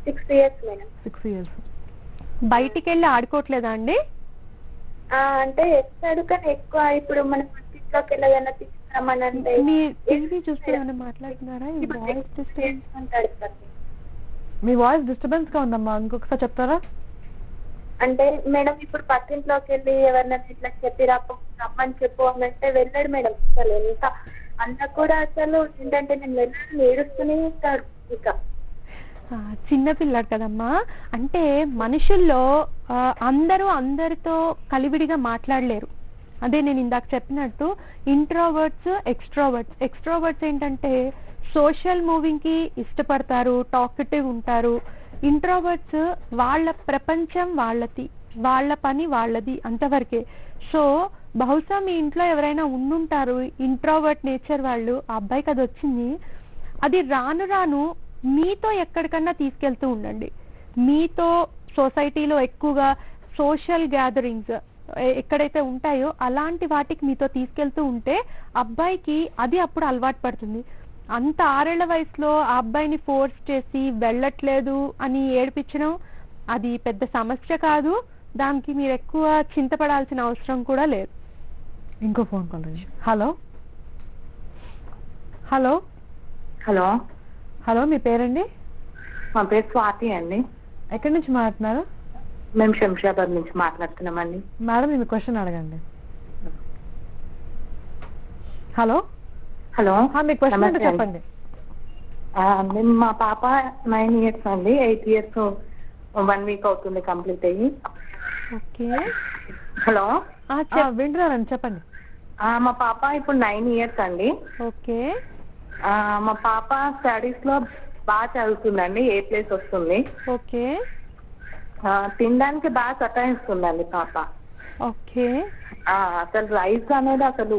S3: 6 years మేడం.
S1: 6 years.
S2: బయటికి వెళ్ళి ఆడుకోవట్లేదా అండి?
S3: అంటే ఎస్తాడు కానీ ఎక్కువ ఇప్పుడు మనం ఇంట్లోకి వెళ్ళదన్నా తీసుకురామని అంటే
S2: టీవీ చూస్తే ఏమైనా మాట్లాడుతున్నారా?
S1: మీ వాయిస్ డిస్టర్బెన్స్ గా ఉందమ్మా, ఇంకొకసారి చెప్తారా?
S3: అంటే మేడం ఇప్పుడు పక్కింట్లోకి వెళ్ళి ఎవరినైనా ఇట్లా చెప్పి రమ్మని చెప్పు అని అంటే వెళ్ళాడు మేడం. అసలు ఎంత అన్న కూడా అసలు ఏంటంటే నేను వెళ్ళాను ఏడుస్తూనే ఉంటాడు. ఇక
S2: చిన్నపిల్లాడు కదమ్మా. అంటే మనుషుల్లో అందరూ అందరితో కలివిడిగా మాట్లాడలేరు. అదే నేను ఇందాక చెప్పినట్టు ఇంట్రోవర్ట్స్, ఎక్స్ట్రోవర్ట్స్. ఎక్స్ట్రోవర్ట్స్ ఏంటంటే సోషల్ మూవింగ్ కి ఇష్టపడతారు, టాకెటివ్ ఉంటారు. ఇంట్రోవర్ట్స్ వాళ్ళ ప్రపంచం వాళ్ళది, వాళ్ళ పని వాళ్ళది, అంతవరకే. సో బహుశా మీ ఇంట్లో ఎవరైనా ఉండుంటారు ఇంట్రోవర్ట్ నేచర్ వాళ్ళు. ఆ అబ్బాయికి అది వచ్చింది. అది రాను రాను మీతో ఎక్కడికన్నా తీసుకెళ్తూ ఉండండి. మీతో సొసైటీలో ఎక్కువగా సోషల్ గ్యాదరింగ్స్ ఎక్కడైతే ఉంటాయో అలాంటి వాటికి మీతో తీసుకెళ్తూ ఉంటే అబ్బాయికి అది అప్పుడు అలవాటు పడుతుంది. అంత 6 ఏళ్ల వయసులో ఆ అబ్బాయిని ఫోర్స్ చేసి వెళ్ళట్లేదు అని ఏడిపించడం అది పెద్ద సమస్య కాదు. దానికి మీరు ఎక్కువ చింతపడాల్సిన అవసరం కూడా లేదు.
S1: ఇంకో phone call. Hello hello
S3: hello,
S1: hello మీ పేరండి?
S3: మా పేరు స్వాతి అండి.
S1: ఎక్కడి నుంచి మాట్లాడుతున్నారు?
S3: మేము శంషాబాద్ నుంచి మాట్లాడుతున్నామండి.
S1: మేడం మీ క్వశ్చన్ అడగండి. హలో
S3: హలో,
S1: మీ క్వశ్చన్
S3: నమస్తే
S1: చెప్పండి.
S3: మా పాప 9 years అండి. 8 years 1 week అవుతుంది కంప్లీట్ అయ్యి.
S2: ఓకే,
S3: హలో,
S1: వింటున్నారండి, చెప్పండి.
S3: మా పాప ఇప్పుడు 9 years అండి.
S2: ఓకే,
S3: మా పాప స్టడీస్ లో బాగా చదువుతుందండి, A+ వస్తుంది.
S2: ఓకే,
S3: తినడానికి బాగా సతాయిస్తుందండి పాప.
S2: ఓకే.
S3: అసలు రైస్ అనేది అసలు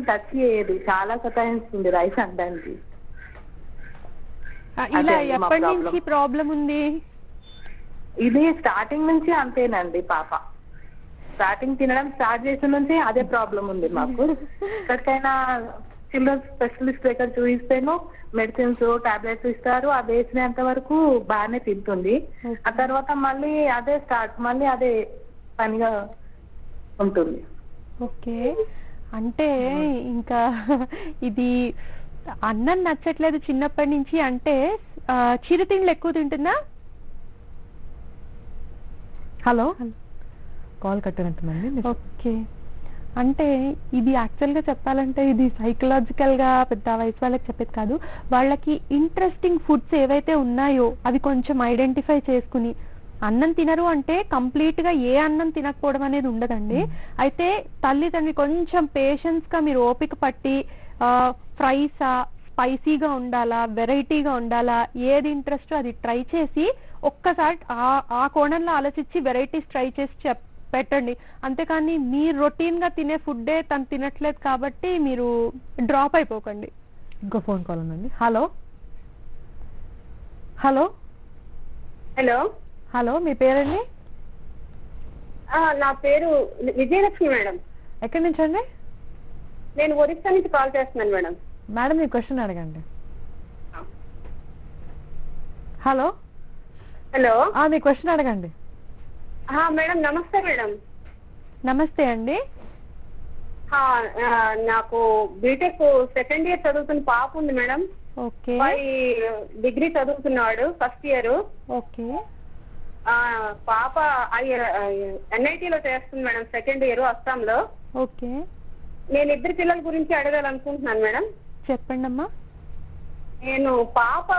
S3: టచ్ చేయదు, చాలా సతాయిస్తుంది రైస్ అనడానికి.
S2: ఇలా
S3: అదే మా
S2: ఎప్పటి
S3: problem.
S2: నుంచి ప్రాబ్లం ఉంది?
S3: ఇది స్టార్టింగ్ నుంచి అంతేనండి పాప. స్టార్టింగ్ తినడం స్టార్ట్ చేసిన నుంచి అదే ప్రాబ్లం ఉంది మాకు. ఎక్కడికైనా చిల్డ్రన్ స్పెషలిస్ట్ దగ్గర చూపిస్తేను మెడిసిన్స్ టాబ్లెట్స్ ఇస్తారు, అది వేసినంత వరకు బాగానే తింటుంది. ఆ తర్వాత మళ్ళీ అదే మళ్ళీ అదే పనిగా ఉంటుంది.
S2: ఓకే, అంటే ఇంకా ఇది అన్నం నచ్చట్లేదు చిన్నప్పటి నుంచి అంటే చిరుతిండ్లు ఎక్కువ తింటుందా?
S1: హలో, కాల్ కట్టినట్టుందండి.
S2: ఓకే, అంటే ఇది యాక్చువల్ గా చెప్పాలంటే ఇది సైకలాజికల్ గా పెద్ద వయసు వాళ్ళకి చెప్పేది కాదు. వాళ్ళకి ఇంట్రెస్టింగ్ ఫుడ్స్ ఏవైతే ఉన్నాయో అవి కొంచెం ఐడెంటిఫై చేసుకుని, అన్నం తినరు అంటే కంప్లీట్ గా ఏ అన్నం తినకపోవడం అనేది ఉండదండి. అయితే తల్లిదండ్రి కొంచెం పేషెన్స్ గా మీరు ఓపిక పట్టి ఫ్రైసా, స్పైసీగా ఉండాలా, వెరైటీగా ఉండాలా, ఏది ఇంట్రెస్ట్ అది ట్రై చేసి ఒక్కసారి ఆ కోణంలో ఆలోచించి వెరైటీస్ ట్రై చేసి పెట్టండి. అంతేకాని మీరు రొటీన్ గా తినే ఫుడ్డే తను తినట్లేదు కాబట్టి మీరు డ్రాప్ అయిపోకండి.
S1: ఇంకో ఫోన్ కాల్ ఉందండి. హలో హలో
S3: హలో,
S1: హలో మీ పేరండి?
S3: నా పేరు విజయలక్ష్మి మేడం.
S1: ఎక్కడి నుంచి అండి?
S3: నేను ఒరిస్సా నుంచి కాల్ చేస్తున్నాను మేడం.
S1: మేడం మీ క్వశ్చన్ అడగండి. హలో
S3: హలో,
S1: మీ క్వశ్చన్ అడగండి.
S3: మేడం నమస్తే మేడం.
S2: నమస్తే అండి.
S3: నాకు బీటెక్ సెకండ్ ఇయర్ చదువుతున్న పాప ఉంది మేడం.
S2: ఓకే,
S3: డిగ్రీ చదువుతున్నాడు, ఫస్ట్ ఇయర్.
S2: ఓకే,
S3: పాప NIT లో చేస్తుంది మేడం, సెకండ్ ఇయర్ అస్సాంలో.
S2: ఓకే.
S3: నేను 2 పిల్లల గురించి అడగాలనుకుంటున్నాను మేడం.
S2: చెప్పండి అమ్మా.
S3: నేను పాప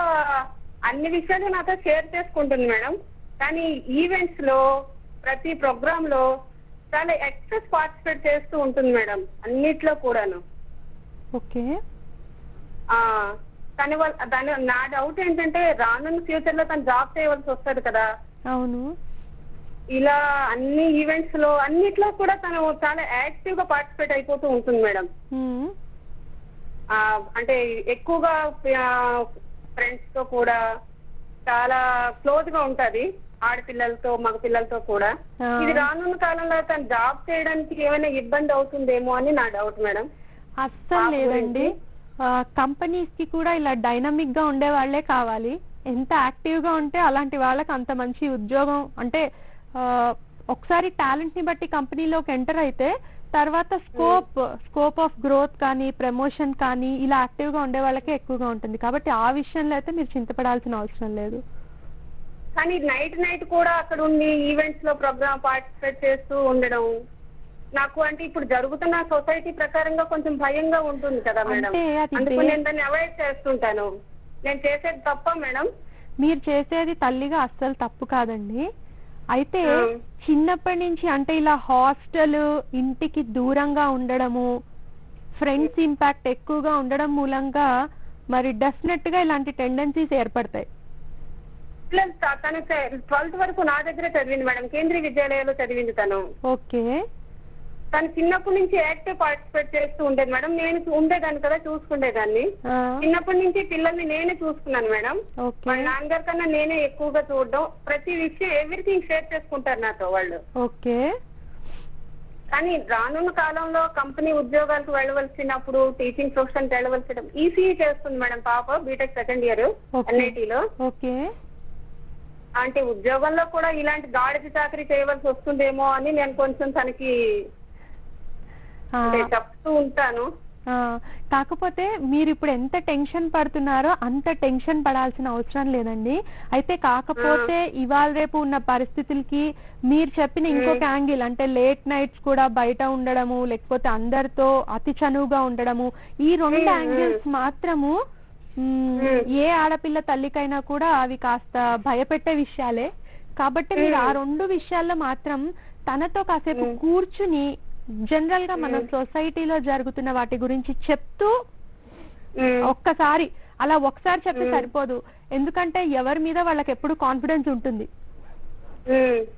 S3: అన్ని విషయాలు నాతో షేర్ చేసుకుంటుంది మేడం, కానీ ఈవెంట్స్ లో ప్రతి ప్రోగ్రామ్ లో చాలా ఎక్సెస్ పార్టిసిపేట్ చేస్తూ ఉంటుంది మేడం, అన్నిట్లో కూడాను.
S2: ఓకే.
S3: దాని నా డౌట్ ఏంటంటే రానున్న ఫ్యూచర్ లో తను జాబ్ చేయవలసి వస్తుంది కదా.
S2: అవును.
S3: ఇలా అన్ని ఈవెంట్స్ లో అన్నిట్లో కూడా తను చాలా యాక్టివ్ గా పార్టిసిపేట్ అయిపోతూ ఉంటుంది మేడం. అంటే ఎక్కువగా ఫ్రెండ్స్ తో కూడా చాలా క్లోజ్ గా ఉంటది, ఆడపిల్లలతో మగ పిల్లలతో కూడా. ఇది రానున్న కాలంలో తను జాబ్ చేయడానికి ఏమైనా ఇబ్బంది అవుతుందేమో అని నా డౌట్ మేడం.
S2: అస్సలు లేదండి. కంపెనీస్ కి కూడా ఇలా డైనమిక్ గా ఉండే వాళ్ళే కావాలి. ఎంత యాక్టివ్ గా ఉంటే అలాంటి వాళ్ళకి అంత మంచి ఉద్యోగం. అంటే ఒకసారి టాలెంట్ ని బట్టి కంపెనీలోకి ఎంటర్ అయితే తర్వాత స్కోప్ ఆఫ్ గ్రోత్ కానీ ప్రమోషన్ కానీ ఇలా యాక్టివ్ గా ఉండే వాళ్ళకే ఎక్కువగా ఉంటుంది. కాబట్టి ఆ విషయంలో అయితే మీరు చింతపడాల్సిన అవసరం లేదు.
S3: కానీ నైట్ కూడా అక్కడ ఉండి ఈవెంట్స్ లో ప్రోగ్రామ్ పార్టిసిపేట్ చేస్తూ ఉండడం నాకు అంటే ఇప్పుడు జరుగుతున్న సొసైటీ ప్రకారంగా కొంచెం భయంగా ఉంటుంది కదా మేడం. అందుకు నేను దాన్ని అవాయిడ్ చేస్తుంటాను. నేను చేసేది తప్ప మేడం?
S2: మీరు చేసేది తల్లిగా అస్సలు తప్పు కాదండి. అయితే చిన్నప్పటి నుంచి అంటే ఇలా హాస్టల్, ఇంటికి దూరంగా ఉండడము, ఫ్రెండ్స్ ఇంపాక్ట్ ఎక్కువగా ఉండడం మూలంగా మరి డెఫినెట్ గా ఇలాంటి టెండెన్సీస్ ఏర్పడతాయి.
S3: తను 12th వరకు నా దగ్గరే చదివింది మేడం, కేంద్రీయ విద్యాలయంలో చదివింది తను.
S2: ఓకే.
S3: తను చిన్నప్పటి నుంచి యాక్టివ్ పార్టిసిపేట్ చేస్తూ ఉండేది మేడం. నేను ఉండేదాన్ని కదా, చూసుకునేదాన్ని. చిన్నప్పటి నుంచి పిల్లల్ని నేనే చూసుకున్నాను మేడం. వాళ్ళ నాన్నగారి కన్నా నేనే ఎక్కువగా చూడడం, ప్రతి విషయం ఎవ్రీథింగ్ షేర్ చేసుకుంటారు నాతో వాళ్ళు.
S2: ఓకే.
S3: కానీ రానున్న కాలంలో కంపెనీ ఉద్యోగాలకు వెళ్ళవలసినప్పుడు, టీచింగ్ ప్రొఫెషన్ వెళ్ళవలసిన ఈసీఈ చేస్తుంది మేడం పాప, బీటెక్ సెకండ్ ఇయర్ NIT లో.
S2: ఓకే.
S3: అంటే ఉద్యోగంలో కూడా ఇలాంటి గాడిద చాకరీ చేయవలసి వస్తుందేమో అని నేను కొంచెం తనకి చెప్తూ ఉంటాను.
S2: కాకపోతే మీరు ఇప్పుడు ఎంత టెన్షన్ పడుతున్నారో అంత టెన్షన్ పడాల్సిన అవసరం లేదండి. అయితే కాకపోతే ఇవాళ రేపు ఉన్న పరిస్థితులకి మీరు చెప్పిన ఇంకొక యాంగిల్ అంటే లేట్ నైట్స్ కూడా బయట ఉండడము, లేకపోతే అందరితో అతి చనువుగా ఉండడము, ఈ రెండు యాంగిల్స్ మాత్రము ఏ ఆడపిల్ల తల్లికైనా కూడా అవి కాస్త భయపెట్టే విషయాలే. కాబట్టి మీరు ఆ రెండు విషయాల్లో మాత్రం తనతో కాసేపు కూర్చుని జనరల్ గా మన సొసైటీలో జరుగుతున్న వాటి గురించి చెప్తూ ఒకసారి చెప్తే సరిపోదు. ఎందుకంటే ఎవరి మీద వాళ్ళకి ఎప్పుడు కాన్ఫిడెన్స్ ఉంటుంది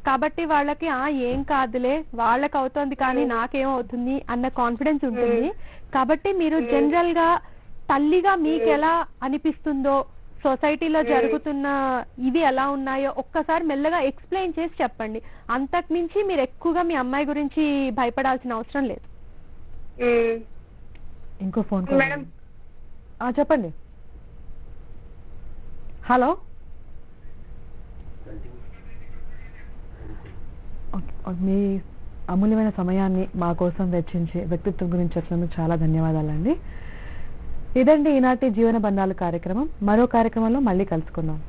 S2: కాబట్టి వాళ్ళకి ఏం కాదులే వాళ్ళకి అవుతోంది కానీ నాకేం అవుతుంది అన్న కాన్ఫిడెన్స్ ఉంటుంది. కాబట్టి మీరు జనరల్ గా తల్లిగా మీకు ఎలా అనిపిస్తుందో, సొసైటీలో జరుగుతున్న ఇవి ఎలా ఉన్నాయో ఒక్కసారి మెల్లగా ఎక్స్ప్లెయిన్ చేసి చెప్పండి. అంతకు మించి మీరు ఎక్కువగా మీ అమ్మాయి గురించి భయపడాల్సిన అవసరం లేదు.
S1: ఇంకో ఫోన్ కాల్. చెప్పండి. హలో. మీ అమూల్యమైన సమయాన్ని మా కోసం వెచ్చించి వ్యక్తిత్వం గురించి చెప్పినందుకు చాలా ధన్యవాదాలండి. ఇదండి ఈనాటి జీవన బంధాలు కార్యక్రమం. మరో కార్యక్రమంలో మళ్ళీ కలుసుకుందాం.